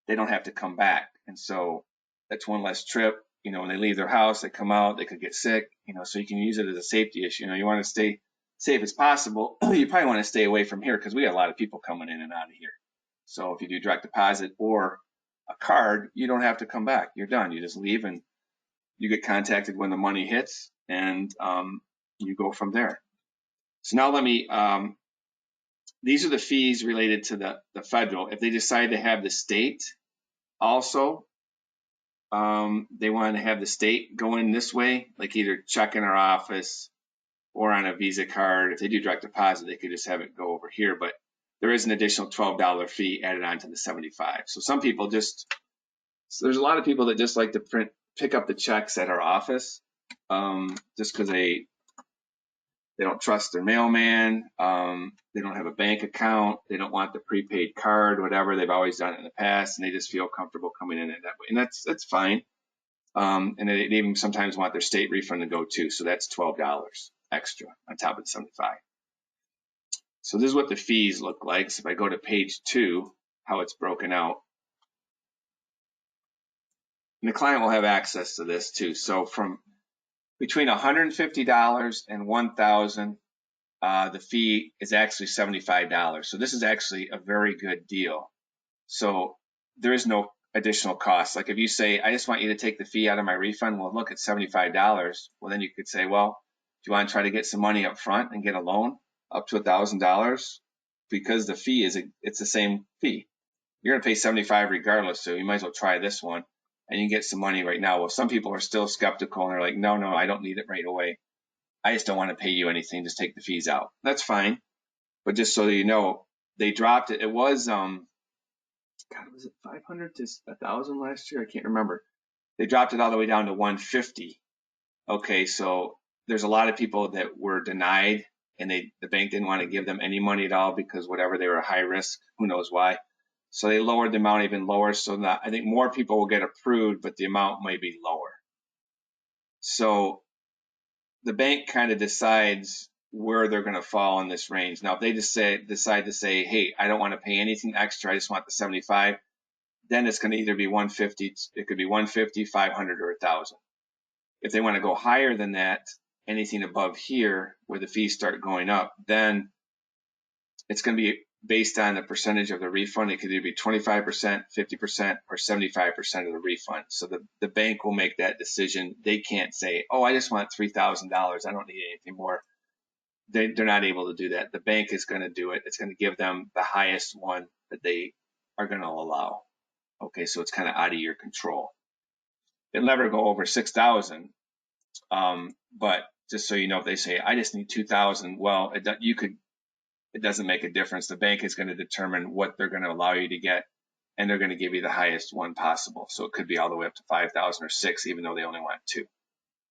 they don't have to come back. And so that's one less trip. When they leave their house, they come out, they could get sick, so you can use it as a safety issue. You want to stay safe as possible. You probably want to stay away from here, because we got a lot of people coming in and out of here. So if you do direct deposit or a card, you don't have to come back. You're done. You just leave and you get contacted when the money hits, and you go from there. So now these are the fees related to the federal. If they decide to have the state also, they want to have the state go in this way, like either check in our office or on a Visa card. If they do direct deposit, they could just have it go over here, but there is an additional $12 fee added on to the 75. So some people there's a lot of people that just like to pick up the checks at our office, just because they don't trust their mailman. They don't have a bank account. They don't want the prepaid card, whatever. They've always done it in the past, and they just feel comfortable coming in that way. And that's fine. And they even sometimes want their state refund to go too. So that's $12 extra on top of the 75. So this is what the fees look like. So if I go to page 2, how it's broken out. And the client will have access to this too. So from between $150 and $1,000, the fee is actually $75. So this is actually a very good deal. So there is no additional cost. Like if you say, I just want you to take the fee out of my refund, well, look, it's $75. Well, then you could say, well, do you want to try to get some money up front and get a loan up to $1,000? Because the fee it's the same fee. You're going to pay $75 regardless, so you might as well try this one, and you can get some money right now. Well, some people are still skeptical, and they're like, no, I don't need it right away. I just don't want to pay you anything. Just take the fees out. That's fine. But just so you know, they dropped it. It was, God, was it 500 to 1,000 last year? I can't remember. They dropped it all the way down to 150. Okay, so there's a lot of people that were denied, and the bank didn't want to give them any money at all because whatever, they were high risk. Who knows why? So they lowered the amount even lower. So I think more people will get approved, but the amount might be lower. So the bank kind of decides where they're going to fall in this range. Now, if they just decide to say, hey, I don't want to pay anything extra, I just want the 75, then it's going to either be 150, it could be 150, 500, or 1,000. If they want to go higher than that, anything above here where the fees start going up, then it's going to be based on the percentage of the refund. It could either be 25%, 50%, or 75% of the refund. So the bank will make that decision. They can't say, oh, I just want $3,000. I don't need anything more. They're not able to do that. The bank is going to do it. It's going to give them the highest one that they are going to allow. Okay, so it's kind of out of your control. It'll never go over 6,000. But just so you know, if they say, I just need 2,000, well, it doesn't make a difference. The bank is going to determine what they're going to allow you to get, and they're going to give you the highest one possible. So it could be all the way up to 5,000 or 6, even though they only want 2.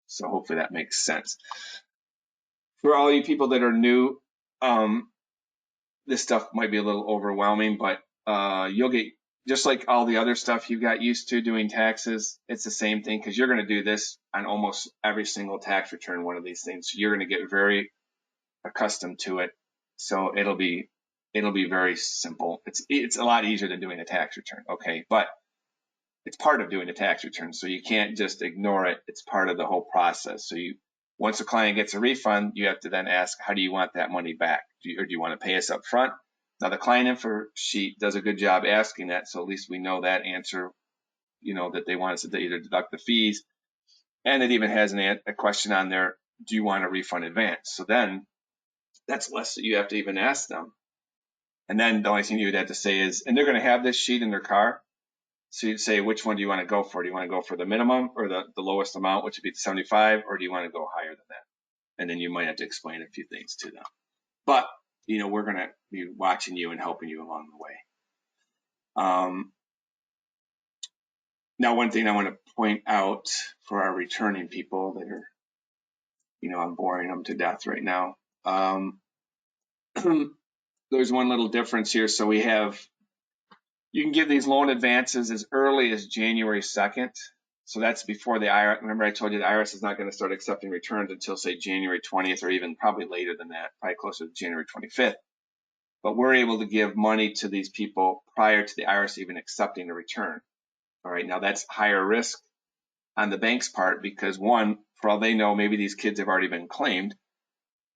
So hopefully that makes sense. For all you people that are new, this stuff might be a little overwhelming, but you'll get just like all the other stuff you got used to doing taxes, it's the same thing because you're going to do this on almost every single tax return, one of these things. So you're going to get very accustomed to it. So it'll be very simple. It's a lot easier than doing a tax return, okay? But it's part of doing a tax return, so you can't just ignore it. It's part of the whole process. So once a client gets a refund, you have to then ask, how do you want that money back? Or do you want to pay us up front? Now, the client info sheet does a good job asking that, so at least we know that answer, that they want us to either deduct the fees, and it even has a question on there, do you want a refund advance? So then that's less that you have to even ask them. And then the only thing you would have to say is, and they're going to have this sheet in their car, so you'd say, which one do you want to go for? Do you want to go for the minimum or the lowest amount, which would be the 75, or do you want to go higher than that? And then you might have to explain a few things to them. But, we're going to be watching you and helping you along the way. Now, one thing I want to point out for our returning people that are, I'm boring them to death right now. There's one little difference here. So you can give these loan advances as early as January 2nd. So that's before the IRS. Remember, I told you the IRS is not going to start accepting returns until, say, January 20th, or even probably later than that, probably closer to January 25th. But we're able to give money to these people prior to the IRS even accepting a return. All right, now that's higher risk on the bank's part because, one, for all they know, maybe these kids have already been claimed,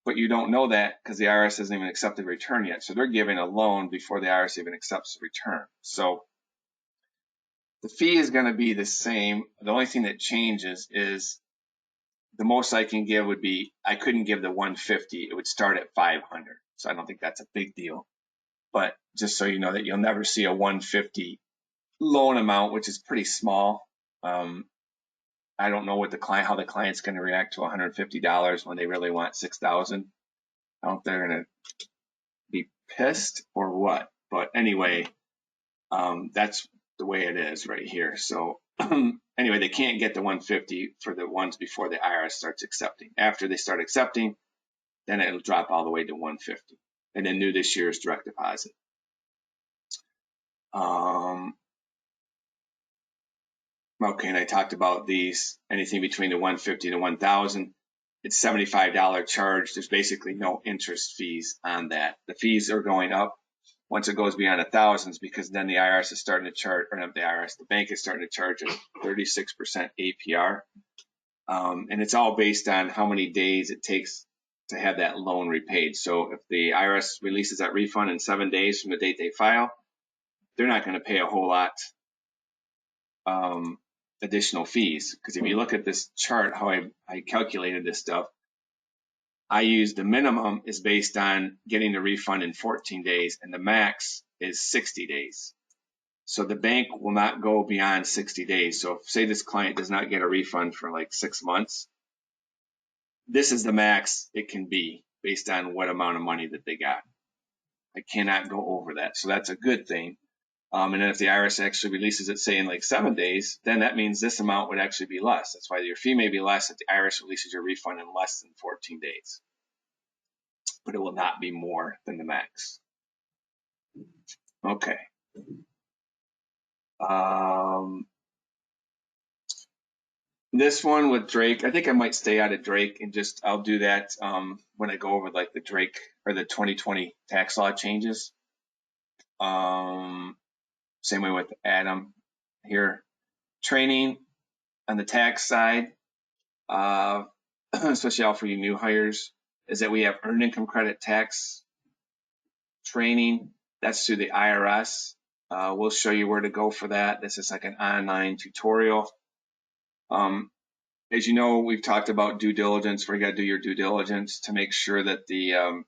but you don't know that because the IRS hasn't even accepted a return yet. So they're giving a loan before the IRS even accepts the return. So the fee is going to be the same. The only thing that changes is the most I can give would be, I couldn't give the 150. It would start at 500. So I don't think that's a big deal. But just so you know that you'll never see a 150 loan amount, which is pretty small. I don't know how the client's going to react to $150 when they really want $6,000. I don't know if they're going to be pissed or what. But anyway, that's the way it is right here. So anyway, they can't get the 150 for the ones before the IRS starts accepting. After they start accepting, then it'll drop all the way to 150. And then new this year is direct deposit. Okay, and I talked about these, anything between the 150 to 1,000. It's $75 charge. There's basically no interest fees on that. The fees are going up once it goes beyond the thousands, because then the IRS is starting to charge, or not the IRS, the bank is starting to charge a 36% APR. And it's all based on how many days it takes to have that loan repaid. So if the IRS releases that refund in 7 days from the date they file, they're not going to pay a whole lot additional fees. Because if you look at this chart, how I calculated this stuff, I use the minimum is based on getting the refund in 14 days, and the max is 60 days. So the bank will not go beyond 60 days. So if, say, this client does not get a refund for like 6 months, this is the max it can be based on what amount of money that they got. I cannot go over that. So that's a good thing. And then if the IRS actually releases it, say, in like 7 days, then that means this amount would actually be less. That's why your fee may be less if the IRS releases your refund in less than 14 days. But it will not be more than the max. Okay. This one with Drake, I think I might stay out of Drake and I'll do that when I go over like the Drake or the 2020 tax law changes. Same way with Adam here. Training on the tax side, especially all for you new hires, is that we have earned income credit tax training. That's through the IRS. We'll show you where to go for that. This is like an online tutorial. As you know, we've talked about due diligence, where you got to do your due diligence to make sure that that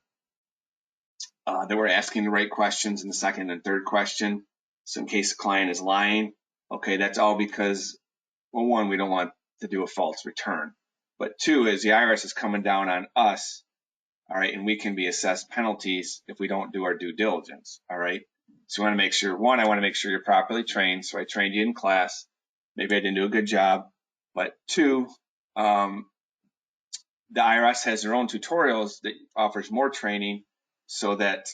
we're asking the right questions in the second and third question. So in case the client is lying, okay, that's all because, well, one, we don't want to do a false return. But two is the IRS is coming down on us, all right, and we can be assessed penalties if we don't do our due diligence, all right? So I want to make sure, one, I want to make sure you're properly trained. So I trained you in class. Maybe I didn't do a good job. But two, the IRS has their own tutorials that offers more training so that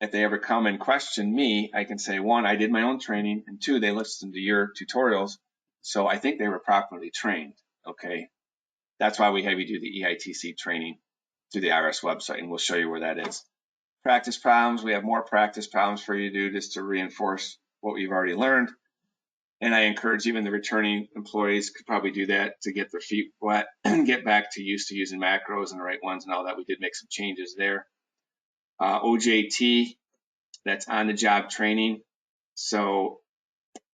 if they ever come and question me, I can say, one, I did my own training, and two, they listened to your tutorials, so I think they were properly trained, okay? That's why we have you do the EITC training through the IRS website, and we'll show you where that is. Practice problems, we have more practice problems for you to do just to reinforce what we've already learned. And I encourage even the returning employees could probably do that to get their feet wet and get back to used to using macros and the right ones and all that. We did make some changes there. OJT, that's on the job training. So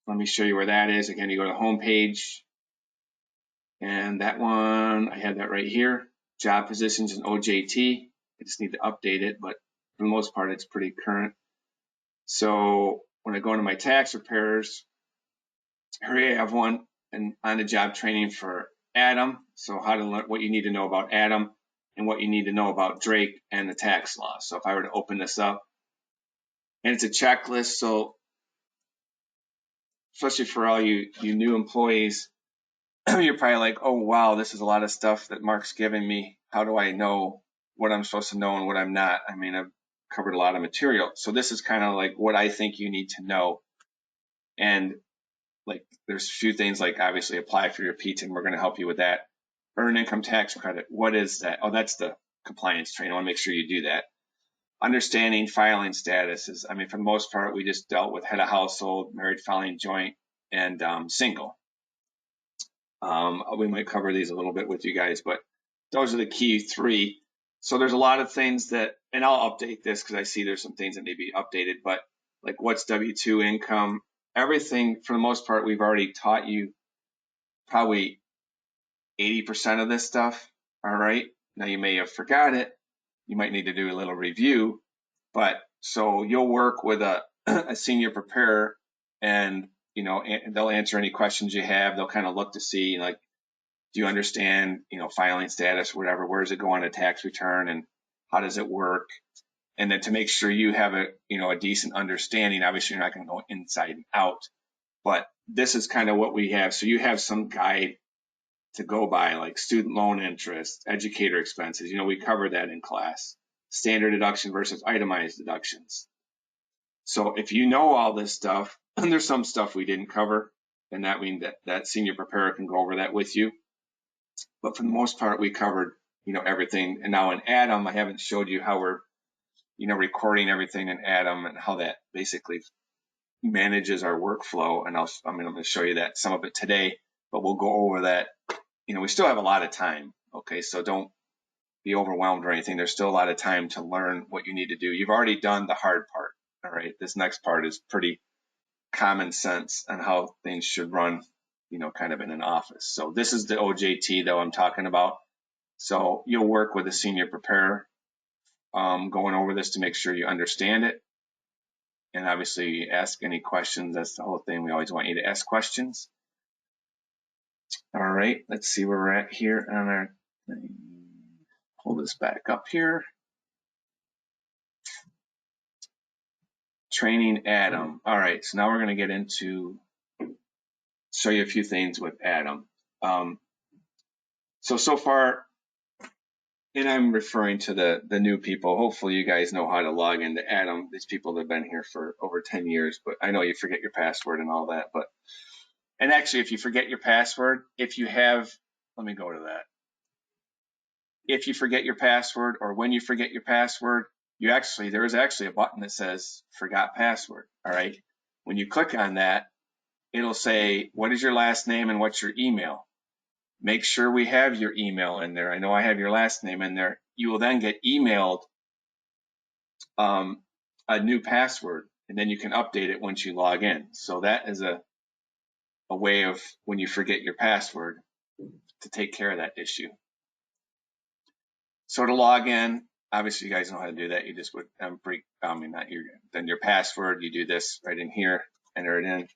let me show you where that is. Again, you go to the home page, and that one, I have that right here. Job positions and OJT. I just need to update it, but for the most part, it's pretty current. So when I go into my tax preparers, here I have one and on the job training for Adam. So how to learn what you need to know about Adam and what you need to know about Drake and the tax law. So if I were to open this up, and it's a checklist, so especially for all you new employees, you're probably like, oh wow, this is a lot of stuff that Mark's giving me. How do I know what I'm supposed to know and what I'm not? I mean, I've covered a lot of material. So this is kind of like what I think you need to know. And like there's a few things like obviously apply for your PTIN. We're going to help you with that. Earned income tax credit. What is that? Oh, that's the compliance training. I want to make sure you do that. Understanding filing statuses. I mean, for the most part, we just dealt with head of household, married, filing joint, and single. We might cover these a little bit with you guys, but those are the key three. So there's a lot of things that, and I'll update this because I see there's some things that need to be updated, but like what's W-2 income, everything for the most part, we've already taught you probably 80% of this stuff. All right. Now you may have forgot it. You might need to do a little review, but so you'll work with a senior preparer and, you know, they'll answer any questions you have. They'll kind of look to see like, do you understand, you know, filing status, whatever, where does it go on a tax return and how does it work? And then to make sure you have a, you know, a decent understanding, obviously you're not going to go inside and out, but this is kind of what we have. So you have some guide to go by, like student loan interest, educator expenses. You know, we covered that in class. Standard deduction versus itemized deductions. So if you know all this stuff, and there's some stuff we didn't cover, and that means that senior preparer can go over that with you. But for the most part, we covered, you know, everything. And now in Adam, I haven't showed you how we're, you know, recording everything in Adam and how that basically manages our workflow. And I'm going to show you that some of it today, but we'll go over that. You know, we still have a lot of time. Okay, so don't be overwhelmed or anything. There's still a lot of time to learn what you need to do. You've already done the hard part. All right, this next part is pretty common sense on how things should run, you know, kind of in an office. So this is the OJT though I'm talking about. So you'll work with a senior preparer going over this to make sure you understand it. And obviously ask any questions. That's the whole thing. We always want you to ask questions. All right, let's see where we're at here on our thing. Pull this back up here. Training Adam. All right, so now we're going to get into, show you a few things with Adam. So far, and I'm referring to the new people. Hopefully you guys know how to log into Adam. These people have been here for over 10 years, but I know you forget your password and all that. But, and actually, if you forget your password, if you have, let me go to that. If you forget your password or when you forget your password, there is actually a button that says forgot password. All right. When you click on that, it'll say, what is your last name and what's your email? Make sure we have your email in there. I know I have your last name in there. You will then get emailed a new password, and then you can update it once you log in. So that is a way of when you forget your password to take care of that issue. So to log in, obviously you guys know how to do that. You just would then your password, you do this right in here, enter it in.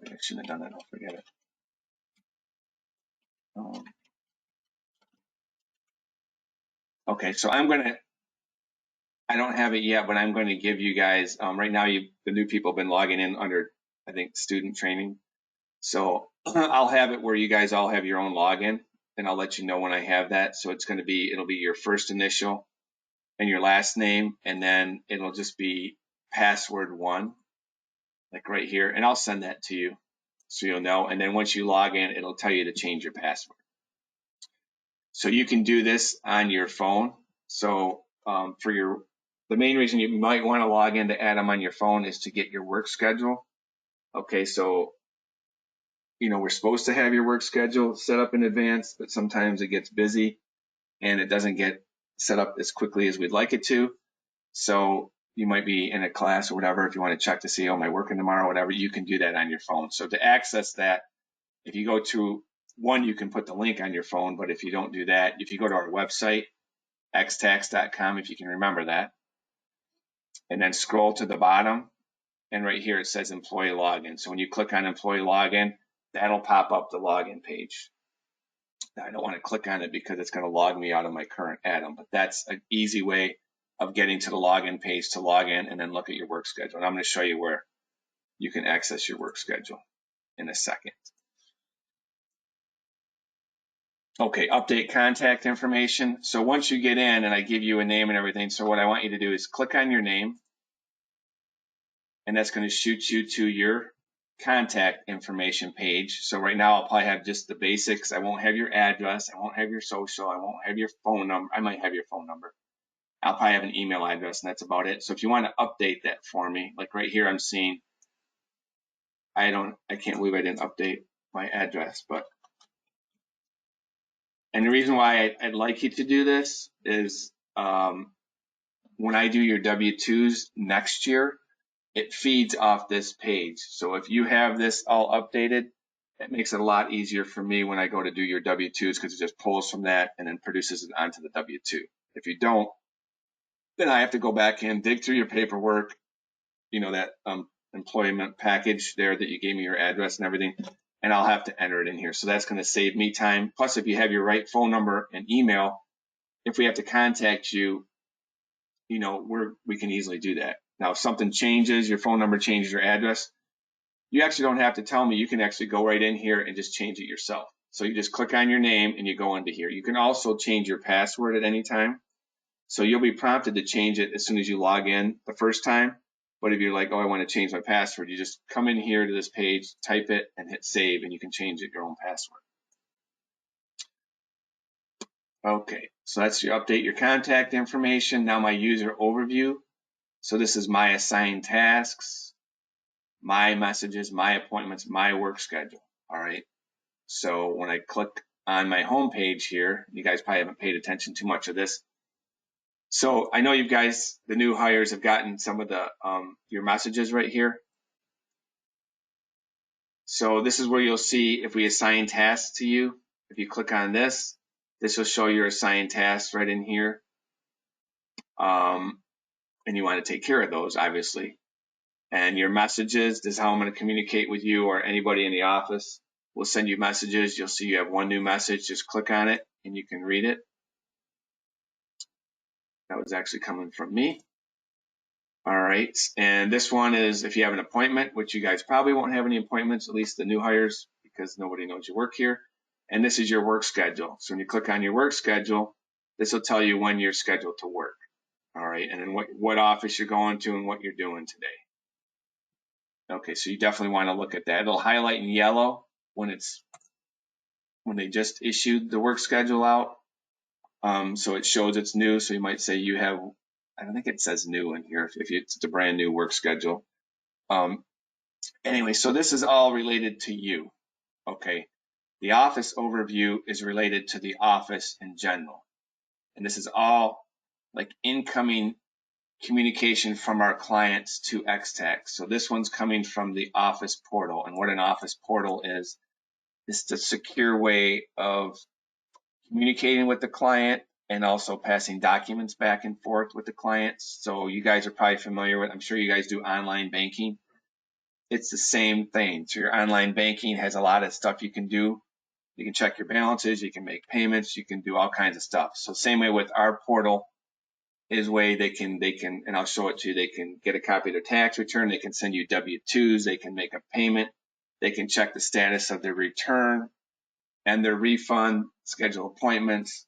Maybe I shouldn't have done that, I'll forget it. Okay, so I don't have it yet, but I'm going to give you guys, right now the new people have been logging in under, I think, student training. So I'll have it where you guys all have your own login, and I'll let you know when I have that. So it'll be your first initial, and your last name, and then it'll just be password 1, like right here, and I'll send that to you so you'll know. And then once you log in, it'll tell you to change your password. So you can do this on your phone. So the main reason you might want to log into Atom on your phone is to get your work schedule. Okay, so we're supposed to have your work schedule set up in advance, but sometimes it gets busy and it doesn't get set up as quickly as we'd like it to. So you might be in a class or whatever. If you want to check to see, oh, am I working tomorrow, whatever, you can do that on your phone. So to access that, if you go to one, you can put the link on your phone, but if you don't do that, if you go to our website, xtax.com, if you can remember that, and then scroll to the bottom, and right here it says employee login. So when you click on employee login, that'll pop up the login page. Now, I don't want to click on it because it's going to log me out of my current Atom, but that's an easy way of getting to the login page to log in and then look at your work schedule. And I'm going to show you where you can access your work schedule in a second. Okay, update contact information. So once you get in and I give you a name and everything, so what I want you to do is click on your name, and that's going to shoot you to your contact information page. So right now I'll probably have just the basics. I won't have your address. I won't have your social. I won't have your phone number. I might have your phone number. I'll probably have an email address, and that's about it. So if you want to update that for me, like right here I'm seeing, I can't believe I didn't update my address, and the reason why I'd like you to do this is when I do your W-2s next year, it feeds off this page. So if you have this all updated, it makes it a lot easier for me when I go to do your W-2s because it just pulls from that and then produces it onto the W-2. If you don't, then I have to go back in, dig through your paperwork, that employment package there that you gave me your address and everything, and I'll have to enter it in here. So that's going to save me time. Plus, if you have your right phone number and email, if we have to contact you, we can easily do that. Now, if something changes, your phone number changes, your address, you actually don't have to tell me. You can actually go right in here and just change it yourself. So you just click on your name and you go into here. You can also change your password at any time. So you'll be prompted to change it as soon as you log in the first time. But if you're like, oh, I want to change my password, you just come in here to this page, type it, and hit save, and you can change it your own password. Okay, so that's your update your contact information. Now my user overview. So this is my assigned tasks, my messages, my appointments, my work schedule. All right. So when I click on my home page here, you guys probably haven't paid attention too much of this. So I know you guys, the new hires, have gotten some of the your messages right here. So this is where you'll see if we assign tasks to you. If you click on this, this will show your assigned tasks right in here. And you want to take care of those, obviously. And your messages, this is how I'm going to communicate with you or anybody in the office. We'll send you messages. You'll see you have one new message. Just click on it and you can read it. That was actually coming from me. All right. And this one is if you have an appointment, which you guys probably won't have any appointments, at least the new hires, because nobody knows you work here. And this is your work schedule. So when you click on your work schedule, this will tell you when you're scheduled to work. All right. And then what office you're going to and what you're doing today. Okay. So you definitely want to look at that. It'll highlight in yellow when they just issued the work schedule out. So it shows it's new. So you might say you have, I don't think it says new in here if it's a brand new work schedule. Anyway, so this is all related to you. Okay. The office overview is related to the office in general. And this is all like incoming communication from our clients to XTAX. So this one's coming from the office portal. And what an office portal is the secure way of communicating with the client and also passing documents back and forth with the clients. So you guys are probably familiar with, I'm sure you guys do online banking. It's the same thing. So your online banking has a lot of stuff you can do. You can check your balances, you can make payments, you can do all kinds of stuff. So same way with our portal is way they can, and I'll show it to you, they can get a copy of their tax return, they can send you W-2s, they can make a payment, they can check the status of their return and their refund, schedule appointments,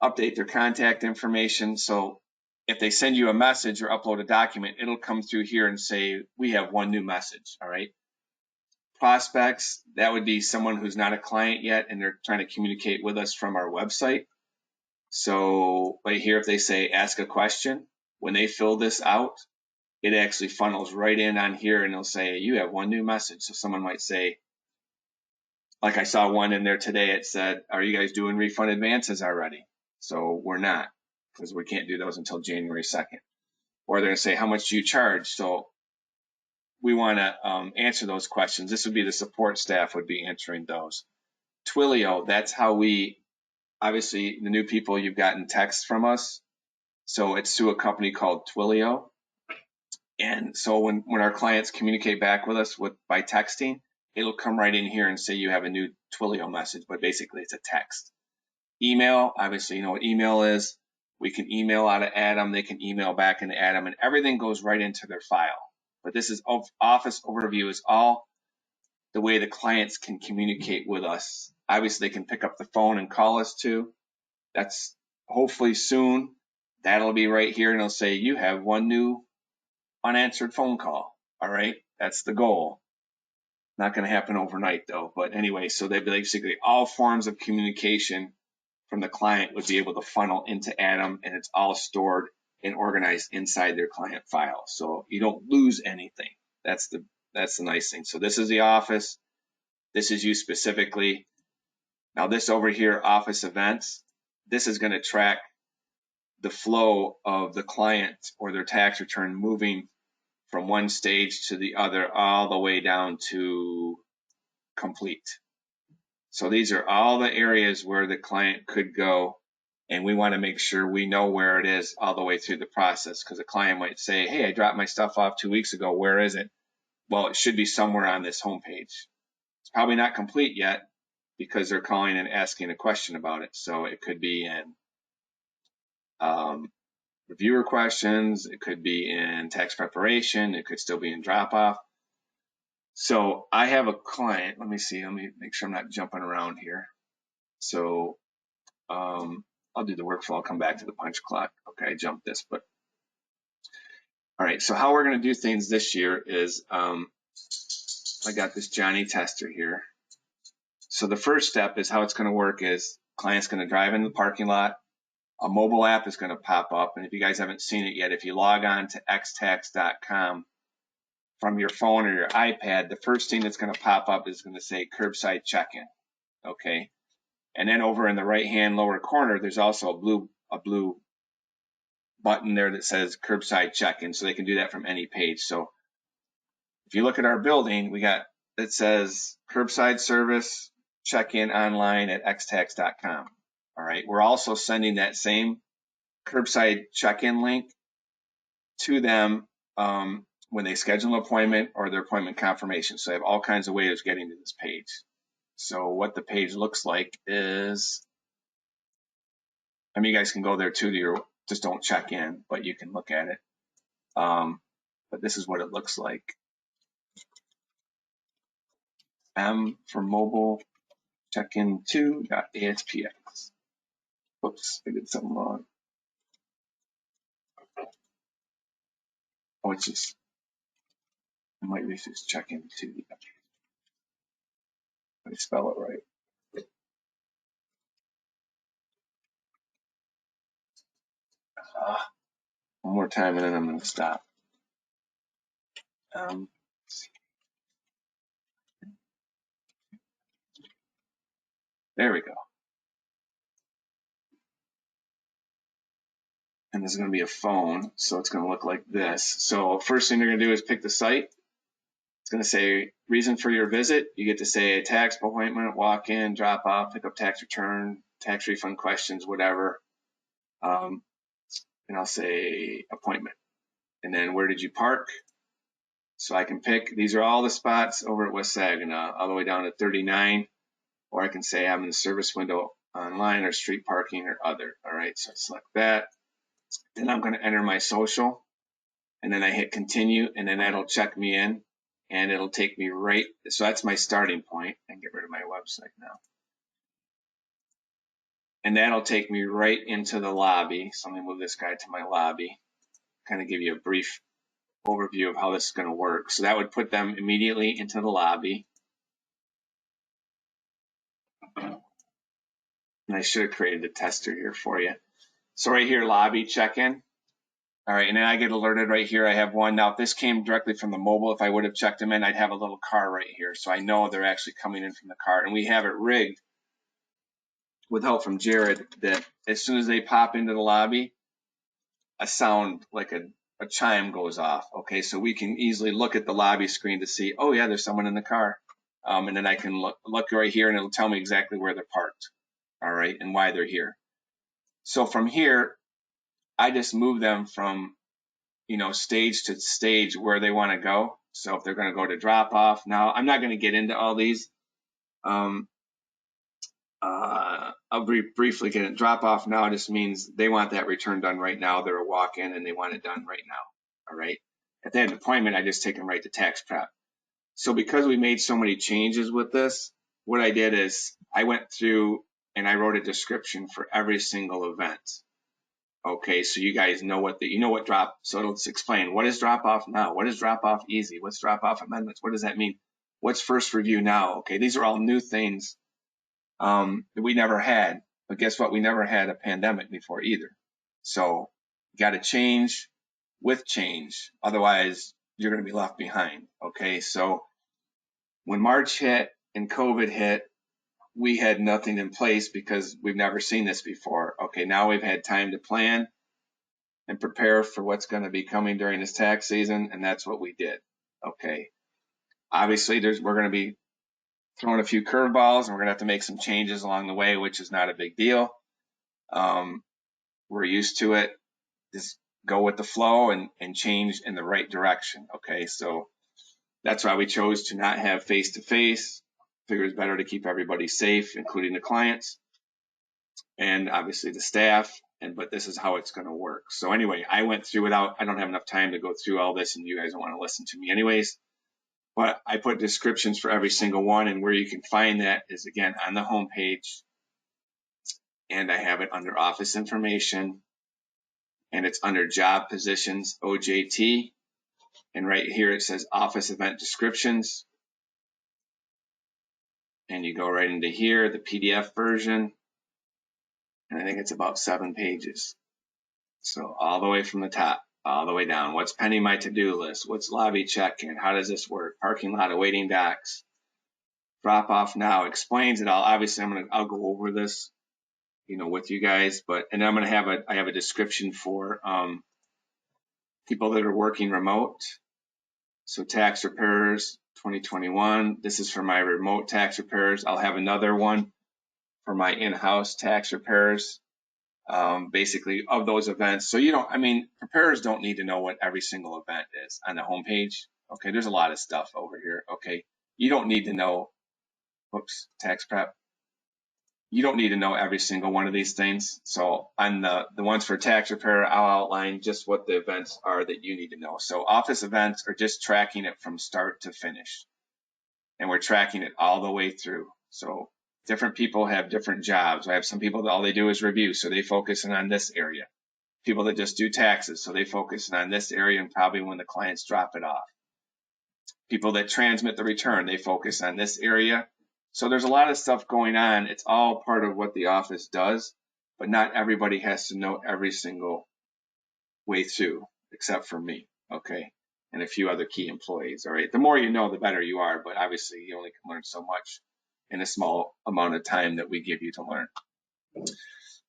update their contact information. So if they send you a message or upload a document, it'll come through here and say, we have one new message, all right? Prospects, that would be someone who's not a client yet and they're trying to communicate with us from our website. So right here, if they say ask a question, when they fill this out, it actually funnels right in on here and it'll say you have one new message. So someone might say, like I saw one in there today, it said, are you guys doing refund advances already? So we're not, because we can't do those until January 2nd. Or they're going to say, how much do you charge? So we want to answer those questions. This would be the support staff would be answering those. Twilio, that's how we, obviously the new people, you've gotten texts from us. So it's through a company called Twilio. And so when our clients communicate back with us by texting, it'll come right in here and say you have a new Twilio message, but basically it's a text. Email, obviously you know what email is. We can email out of Atom, they can email back into Atom, and everything goes right into their file. But this is Office Overview is all the way the clients can communicate with us. Obviously they can pick up the phone and call us too. That's hopefully soon. That'll be right here and it'll say you have one new unanswered phone call. All right, that's the goal. Not going to happen overnight though. But anyway, so they basically all forms of communication from the client would be able to funnel into Atom, and it's all stored and organized inside their client file. So you don't lose anything. That's the nice thing. So this is the office. This is you specifically. Now this over here, office events, this is going to track the flow of the client or their tax return moving from one stage to the other all the way down to complete. So these are all the areas where the client could go, and we want to make sure we know where it is all the way through the process, because a client might say, hey, I dropped my stuff off 2 weeks ago. Where is it? Well, it should be somewhere on this homepage. It's probably not complete yet because they're calling and asking a question about it. So it could be in reviewer questions. It could be in tax preparation. It could still be in drop-off. So I have a client. Let me see. Let me make sure I'm not jumping around here. So I'll do the workflow. I'll come back to the punch clock. Okay, I jumped this, but all right. So how we're going to do things this year is I got this Johnny tester here. So the first step is how it's going to work is client's going to drive into the parking lot. A mobile app is going to pop up. And if you guys haven't seen it yet, if you log on to xtax.com from your phone or your iPad, the first thing that's going to pop up is going to say curbside check-in. Okay. And then over in the right-hand lower corner, there's also a blue button there that says curbside check-in. So they can do that from any page. So if you look at our building, it says curbside service, check-in online at xtax.com. All right. We're also sending that same curbside check-in link to them when they schedule an appointment or their appointment confirmation. So they have all kinds of ways of getting to this page. So what the page looks like is, I mean, you guys can go there too. Just don't check in, but you can look at it. But this is what it looks like. M for mobile, check-in 2.aspx. Oops, I did something wrong. Oh, it's just, I might be just check-in 2. Let me spell it right. One more time and then I'm going to stop. There we go. And this is going to be a phone, so it's going to look like this. So first thing you're going to do is pick the site. It's going to say reason for your visit. You get to say a tax appointment, walk in, drop off, pick up tax return, tax refund questions, whatever. And I'll say appointment. And then where did you park? So I can pick, these are all the spots over at West Saginaw, all the way down to 39. Or I can say I'm in the service window online or street parking or other. All right, so I select that. Then I'm going to enter my social. And then I hit continue, and then that'll check me in. And it'll take me right, so that's my starting point. And get rid of my website now. and that'll take me right into the lobby. So let me move this guy to my lobby, kind of give you a brief overview of how this is going to work. So that would put them immediately into the lobby. And I should have created a tester here for you. So right here, lobby check-in. All right, and then I get alerted right here. I have one. Now, if this came directly from the mobile, if I would have checked them in, I'd have a little car right here. So I know they're actually coming in from the car. And we have it rigged with help from Jared that as soon as they pop into the lobby, a sound like a chime goes off. Okay, so we can easily look at the lobby screen to see, oh yeah, there's someone in the car. And then I can look right here and it'll tell me exactly where they're parked. All right, and why they're here. So from here, I just move them from, stage to stage where they want to go. So if they're going to go to drop off, now I'm not going to get into all these. I'll briefly get it. Drop off now just means they want that return done right now. They're a walk-in and they want it done right now. All right. If they have an appointment, I just take them right to tax prep. So because we made so many changes with this, what I did is I went through and I wrote a description for every single event. Okay, so you guys know what so it'll explain what is drop off now, what is drop off easy, what's drop off amendments, what does that mean, what's first review now. Okay, these are all new things that we never had, but guess what, we never had a pandemic before either. So you got to change with change, otherwise you're going to be left behind. Okay, so when March hit and COVID hit, we had nothing in place because we've never seen this before. Okay, now we've had time to plan and prepare for what's going to be coming during this tax season, and that's what we did. Okay, obviously we're going to be throwing a few curveballs, and we're going to have to make some changes along the way, which is not a big deal. We're used to it. Just go with the flow and change in the right direction. Okay, so that's why we chose to not have face-to-face. Figure it's better to keep everybody safe, including the clients and obviously the staff. But this is how it's going to work. So anyway, I went through I don't have enough time to go through all this, and you guys don't want to listen to me anyways. But I put descriptions for every single one, and where you can find that is again on the home page, and I have it under office information, and it's under job positions, OJT, and right here it says office event descriptions. And you go right into here, the PDF version, and I think it's about 7 pages. So all the way from the top, all the way down. What's pending my to-do list? What's lobby check-in? How does this work? Parking lot awaiting docks. Drop off now. Explains it all. Obviously, I'll go over this, with you guys, and I'm gonna have I have a description for people that are working remote. So tax repairers 2021. This is for my remote tax repairers. I'll have another one for my in-house tax repairers. Basically of those events. So preparers don't need to know what every single event is on the homepage. Okay, there's a lot of stuff over here. Okay, you don't need to know, tax prep. You don't need to know every single one of these things. So on the ones for tax repair, I'll outline just what the events are that you need to know. So office events are just tracking it from start to finish. And we're tracking it all the way through. So different people have different jobs. I have some people that all they do is review, so they focus on this area. People that just do taxes, so they focus on this area and probably when the clients drop it off. People that transmit the return, they focus on this area. So there's a lot of stuff going on. It's all part of what the office does, but not everybody has to know every single way through, except for me, okay, and a few other key employees. All right, the more you know, the better you are, but obviously you only can learn so much in a small amount of time that we give you to learn.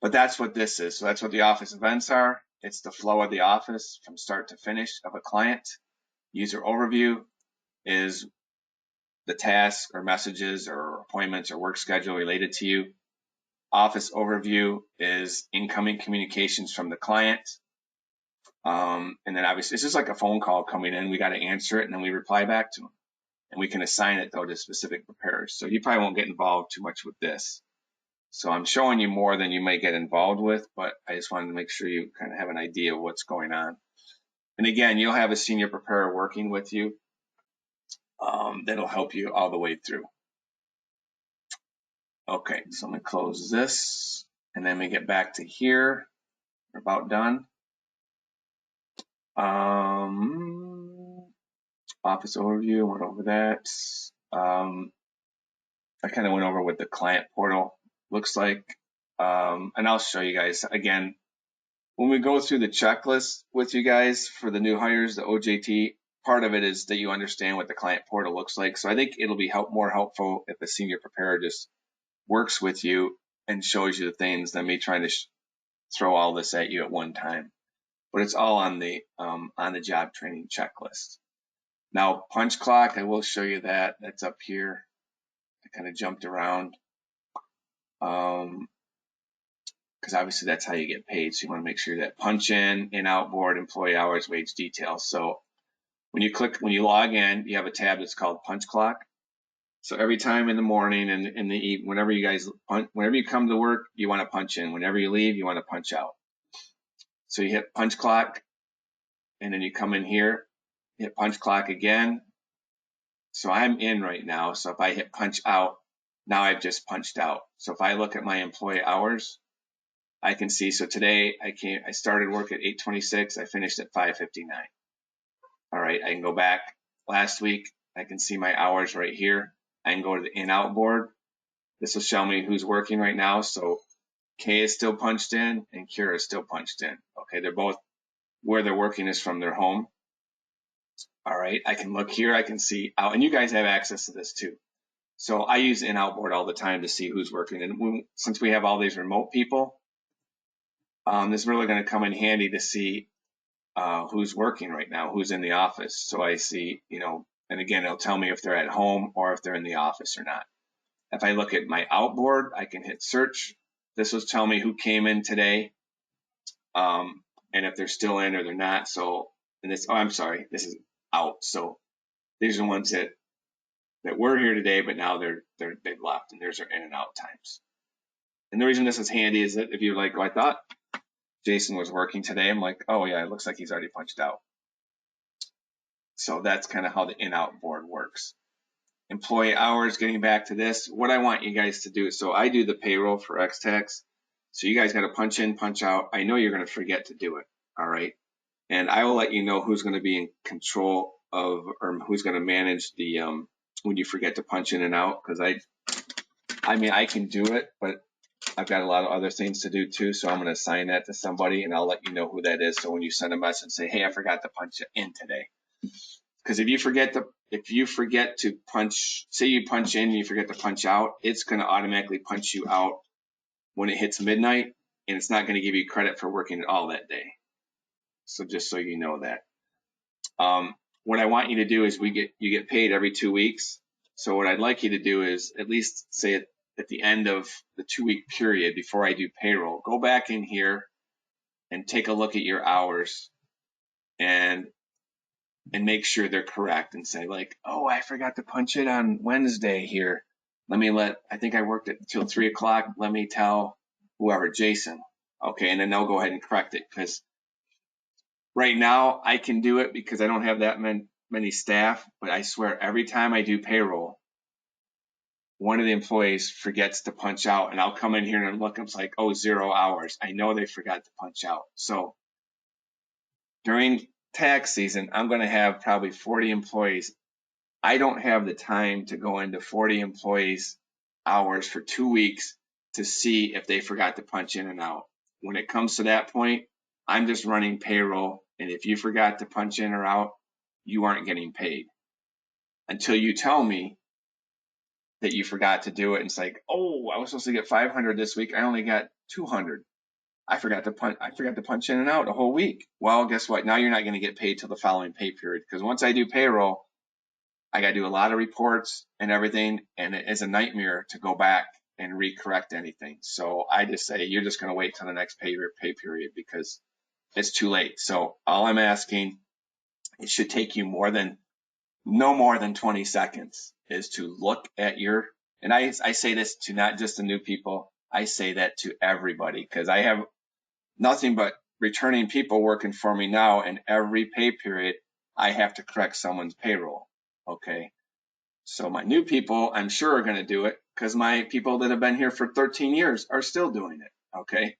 But that's what this is. So that's what the office events are. It's the flow of the office from start to finish of a client. User overview is the tasks or messages or appointments or work schedule related to you. Office overview is incoming communications from the client. And then obviously it's just like a phone call coming in. We got to answer it and then we reply back to them. And we can assign it though to specific preparers. So you probably won't get involved too much with this. So I'm showing you more than you may get involved with, but I just wanted to make sure you kind of have an idea of what's going on. And again, you'll have a senior preparer working with you that'll help you all the way through. Okay, so I'm gonna close this And then we get back to here. We're about done. Office overview, went over that. I kind of went over what the client portal looks like. And I'll show you guys again, when we go through the checklist with you guys for the new hires, the OJT, part of it is that you understand what the client portal looks like. So I think it'll be more helpful if a senior preparer just works with you and shows you the things than me trying to throw all this at you at one time. But it's all on the job training checklist. Now, punch clock, I will show you that. That's up here. I kind of jumped around because obviously that's how you get paid. So you want to make sure that punch in outboard, employee hours, wage details. So when you log in, you have a tab that's called punch clock. So every time in the morning and in the evening, whenever you come to work, you want to punch in. Whenever you leave, you want to punch out. So you hit punch clock, and then you come in here, hit punch clock again. So I'm in right now. So if I hit punch out, now I've just punched out. So if I look at my employee hours, I can see. So today I started work at 8:26. I finished at 5:59. All right, I can go back last week. I can see my hours right here. I can go to the in-out board. This will show me who's working right now. So Kay is still punched in and Kira is still punched in. Okay, they're both where they're working is from their home. All right, I can look here. I can see out, and you guys have access to this too. So I use in-out board all the time to see who's working. And since we have all these remote people, this is really going to come in handy to see who's working right now, who's in the office. So I see, and again, it'll tell me if they're at home or if they're in the office or not. If I look at my outboard, I can hit search. This will tell me who came in today, and if they're still in or they're not. So, I'm sorry, this is out. So these are the ones that were here today, but now they've left, and there's their in and out times. And the reason this is handy is that if you're like, oh, I thought Jason was working today, I'm like, oh yeah, it looks like he's already punched out. So that's kind of how the in-out board works. Employee hours, getting back to this, what I want you guys to do. So I do the payroll for X-Tax. So you guys got to punch in, punch out. I know you're going to forget to do it. All right. And I will let you know who's going to be in control of, or who's going to manage the, when you forget to punch in and out. Cause I can do it, but I've got a lot of other things to do too. So I'm going to assign that to somebody and I'll let you know who that is. So when you send a message, say, hey, I forgot to punch it in today. Because if you forget to punch, say you punch in and you forget to punch out, it's going to automatically punch you out when it hits midnight, and it's not going to give you credit for working at all that day. So just so you know that. What I want you to do is you get paid every 2 weeks. So what I'd like you to do is at least say at the end of the 2-week period before I do payroll, go back in here and take a look at your hours and make sure they're correct and say like, oh, I forgot to punch it on Wednesday here. I think I worked it till 3 o'clock. Let me tell whoever, Jason. Okay. And then they'll go ahead and correct it. Because right now I can do it because I don't have that many staff, but I swear every time I do payroll, one of the employees forgets to punch out and I'll come in here and look, it's like, oh, 0 hours. I know they forgot to punch out. So during tax season, I'm going to have probably 40 employees. I don't have the time to go into 40 employees' hours for 2 weeks to see if they forgot to punch in and out. When it comes to that point, I'm just running payroll. And if you forgot to punch in or out, you aren't getting paid until you tell me that you forgot to do it. And it's like, oh, I was supposed to get 500 this week. I only got 200. I forgot to punch in and out a whole week. Well, guess what? Now you're not going to get paid till the following pay period. Because once I do payroll, I got to do a lot of reports and everything. And it is a nightmare to go back and recorrect anything. So I just say, you're just going to wait till the next pay period because it's too late. So all I'm asking, it should take you no more than 20 seconds is to look at and I say this to not just the new people. I say that to everybody because I have nothing but returning people working for me now, and every pay period I have to correct someone's payroll. Okay. So my new people, I'm sure, are going to do it because my people that have been here for 13 years are still doing it. okay?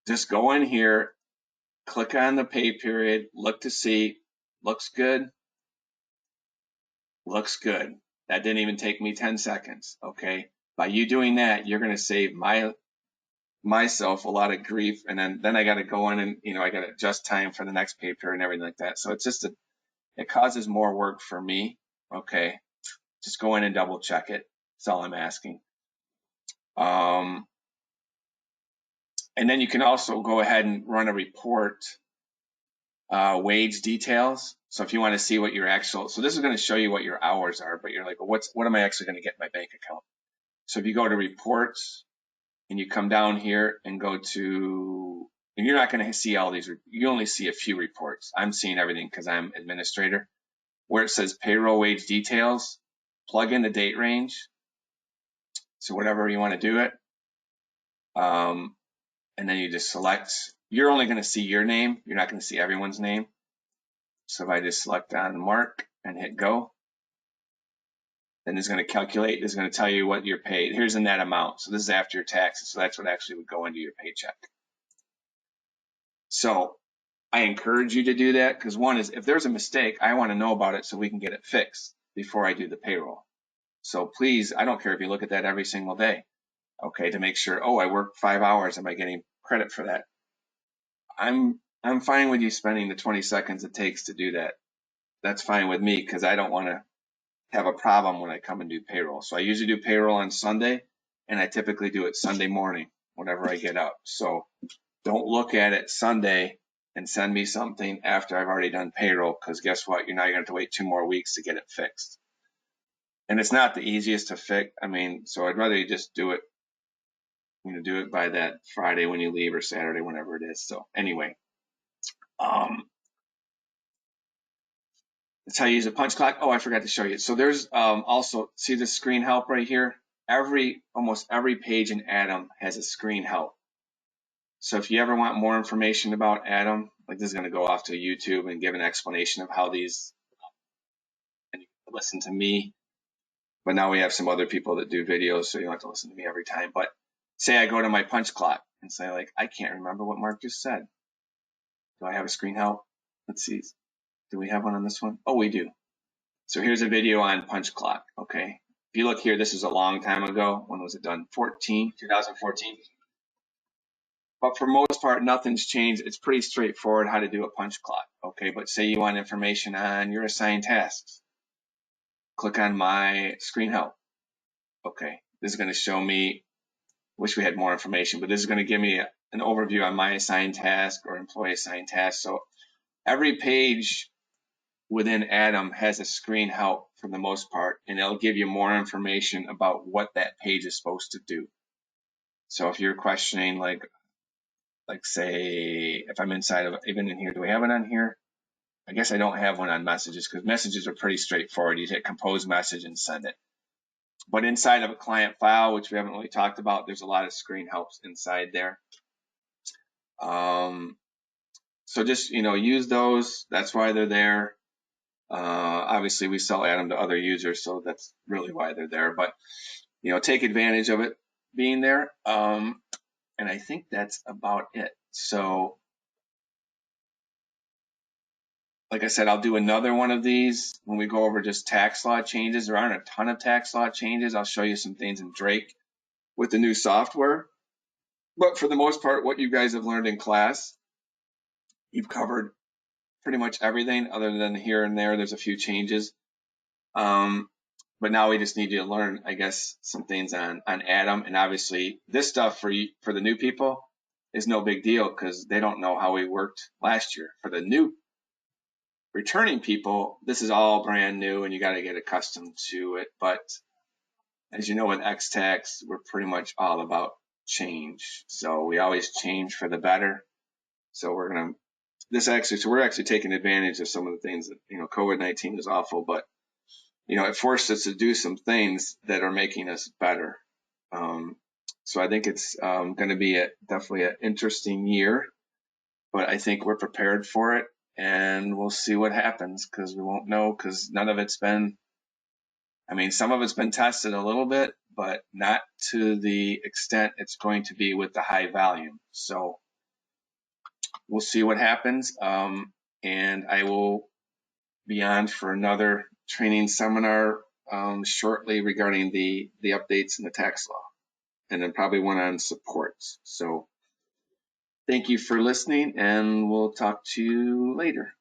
Just go in here, click on the pay period, look to see, looks good, looks good. That didn't even take me 10 seconds, okay? By you doing that, you're going to save myself a lot of grief, and then I got to go in and, I got to adjust time for the next pay period and everything like that. So it's just it causes more work for me, okay? Just go in and double check it. That's all I'm asking. And then you can also go ahead and run a report, wage details. So if you want to see what your so this is going to show you what your hours are, but you're like, well, what am I actually going to get in my bank account? So if you go to reports and you come down here and go to, and you're not going to see all these, you only see a few reports. I'm seeing everything because I'm administrator. Where it says payroll wage details, plug in the date range. So whatever you want to do it. And then you just select, you're only going to see your name. You're not going to see everyone's name. So if I just select on Mark and hit go, then it's going to calculate, it's going to tell you what you're paid. Here's the net amount. So this is after your taxes. So that's what actually would go into your paycheck. So I encourage you to do that because one is if there's a mistake, I want to know about it so we can get it fixed before I do the payroll. So please, I don't care if you look at that every single day, okay, to make sure, oh, I worked 5 hours. Am I getting credit for that? I'm fine with you spending the 20 seconds it takes to do that. That's fine with me because I don't want to have a problem when I come and do payroll. So I usually do payroll on Sunday, and I typically do it Sunday morning whenever I get up. So don't look at it Sunday and send me something after I've already done payroll because guess what? You're now going to have to wait 2 more weeks to get it fixed. And it's not the easiest to fix. I mean, so I'd rather you just do it, do it by that Friday when you leave or Saturday, whenever it is. So anyway, that's how you use a punch clock. Oh, I forgot to show you. So there's also, see the screen help right here? Almost every page in Atom has a screen help. So if you ever want more information about Atom, like this is going to go off to YouTube and give an explanation of how these, and you can listen to me. But now we have some other people that do videos, so you don't have to listen to me every time. But say I go to my punch clock and say, like, I can't remember what Mark just said. Do I have a screen help? Let's see. Do we have one on this one? Oh, we do. So here's a video on punch clock, okay? If you look here, this is a long time ago. When was it done? 2014. But for most part, nothing's changed. It's pretty straightforward how to do a punch clock, okay? But say you want information on your assigned tasks. Click on my screen help. Okay, this is going to show me, wish we had more information, but this is going to give me an overview on my assigned task or employee assigned task. So every page within Atom has a screen help for the most part, and it'll give you more information about what that page is supposed to do. So if you're questioning, like say, if I'm inside of, even in here, do we have it on here? I guess I don't have one on messages because messages are pretty straightforward. You hit compose message and send it. But inside of a client file, which we haven't really talked about, there's a lot of screen helps inside there. So just, use those. That's why they're there. Obviously, we sell Atom to other users, so that's really why they're there. But, take advantage of it being there. And I think that's about it. So, like I said, I'll do another one of these when we go over just tax law changes. There aren't a ton of tax law changes. I'll show you some things in Drake with the new software. But for the most part, what you guys have learned in class, you've covered pretty much everything other than here and there. There's a few changes. But now we just need you to learn, I guess, some things on Atom. And obviously, this stuff for the new people is no big deal because they don't know how we worked last year. For the new returning people, this is all brand new and you got to get accustomed to it. But as you know, with X-Tax, we're pretty much all about change. So we always change for the better. So we're actually taking advantage of some of the things that, COVID-19 is awful, but, it forced us to do some things that are making us better. So I think it's going to be definitely an interesting year, but I think we're prepared for it. And we'll see what happens because we won't know because none of it's been I mean, some of it's been tested a little bit, but not to the extent it's going to be with the high volume. So we'll see what happens. And I will be on for another training seminar shortly regarding the updates in the tax law, and then probably one on supports. So thank you for listening, and we'll talk to you later.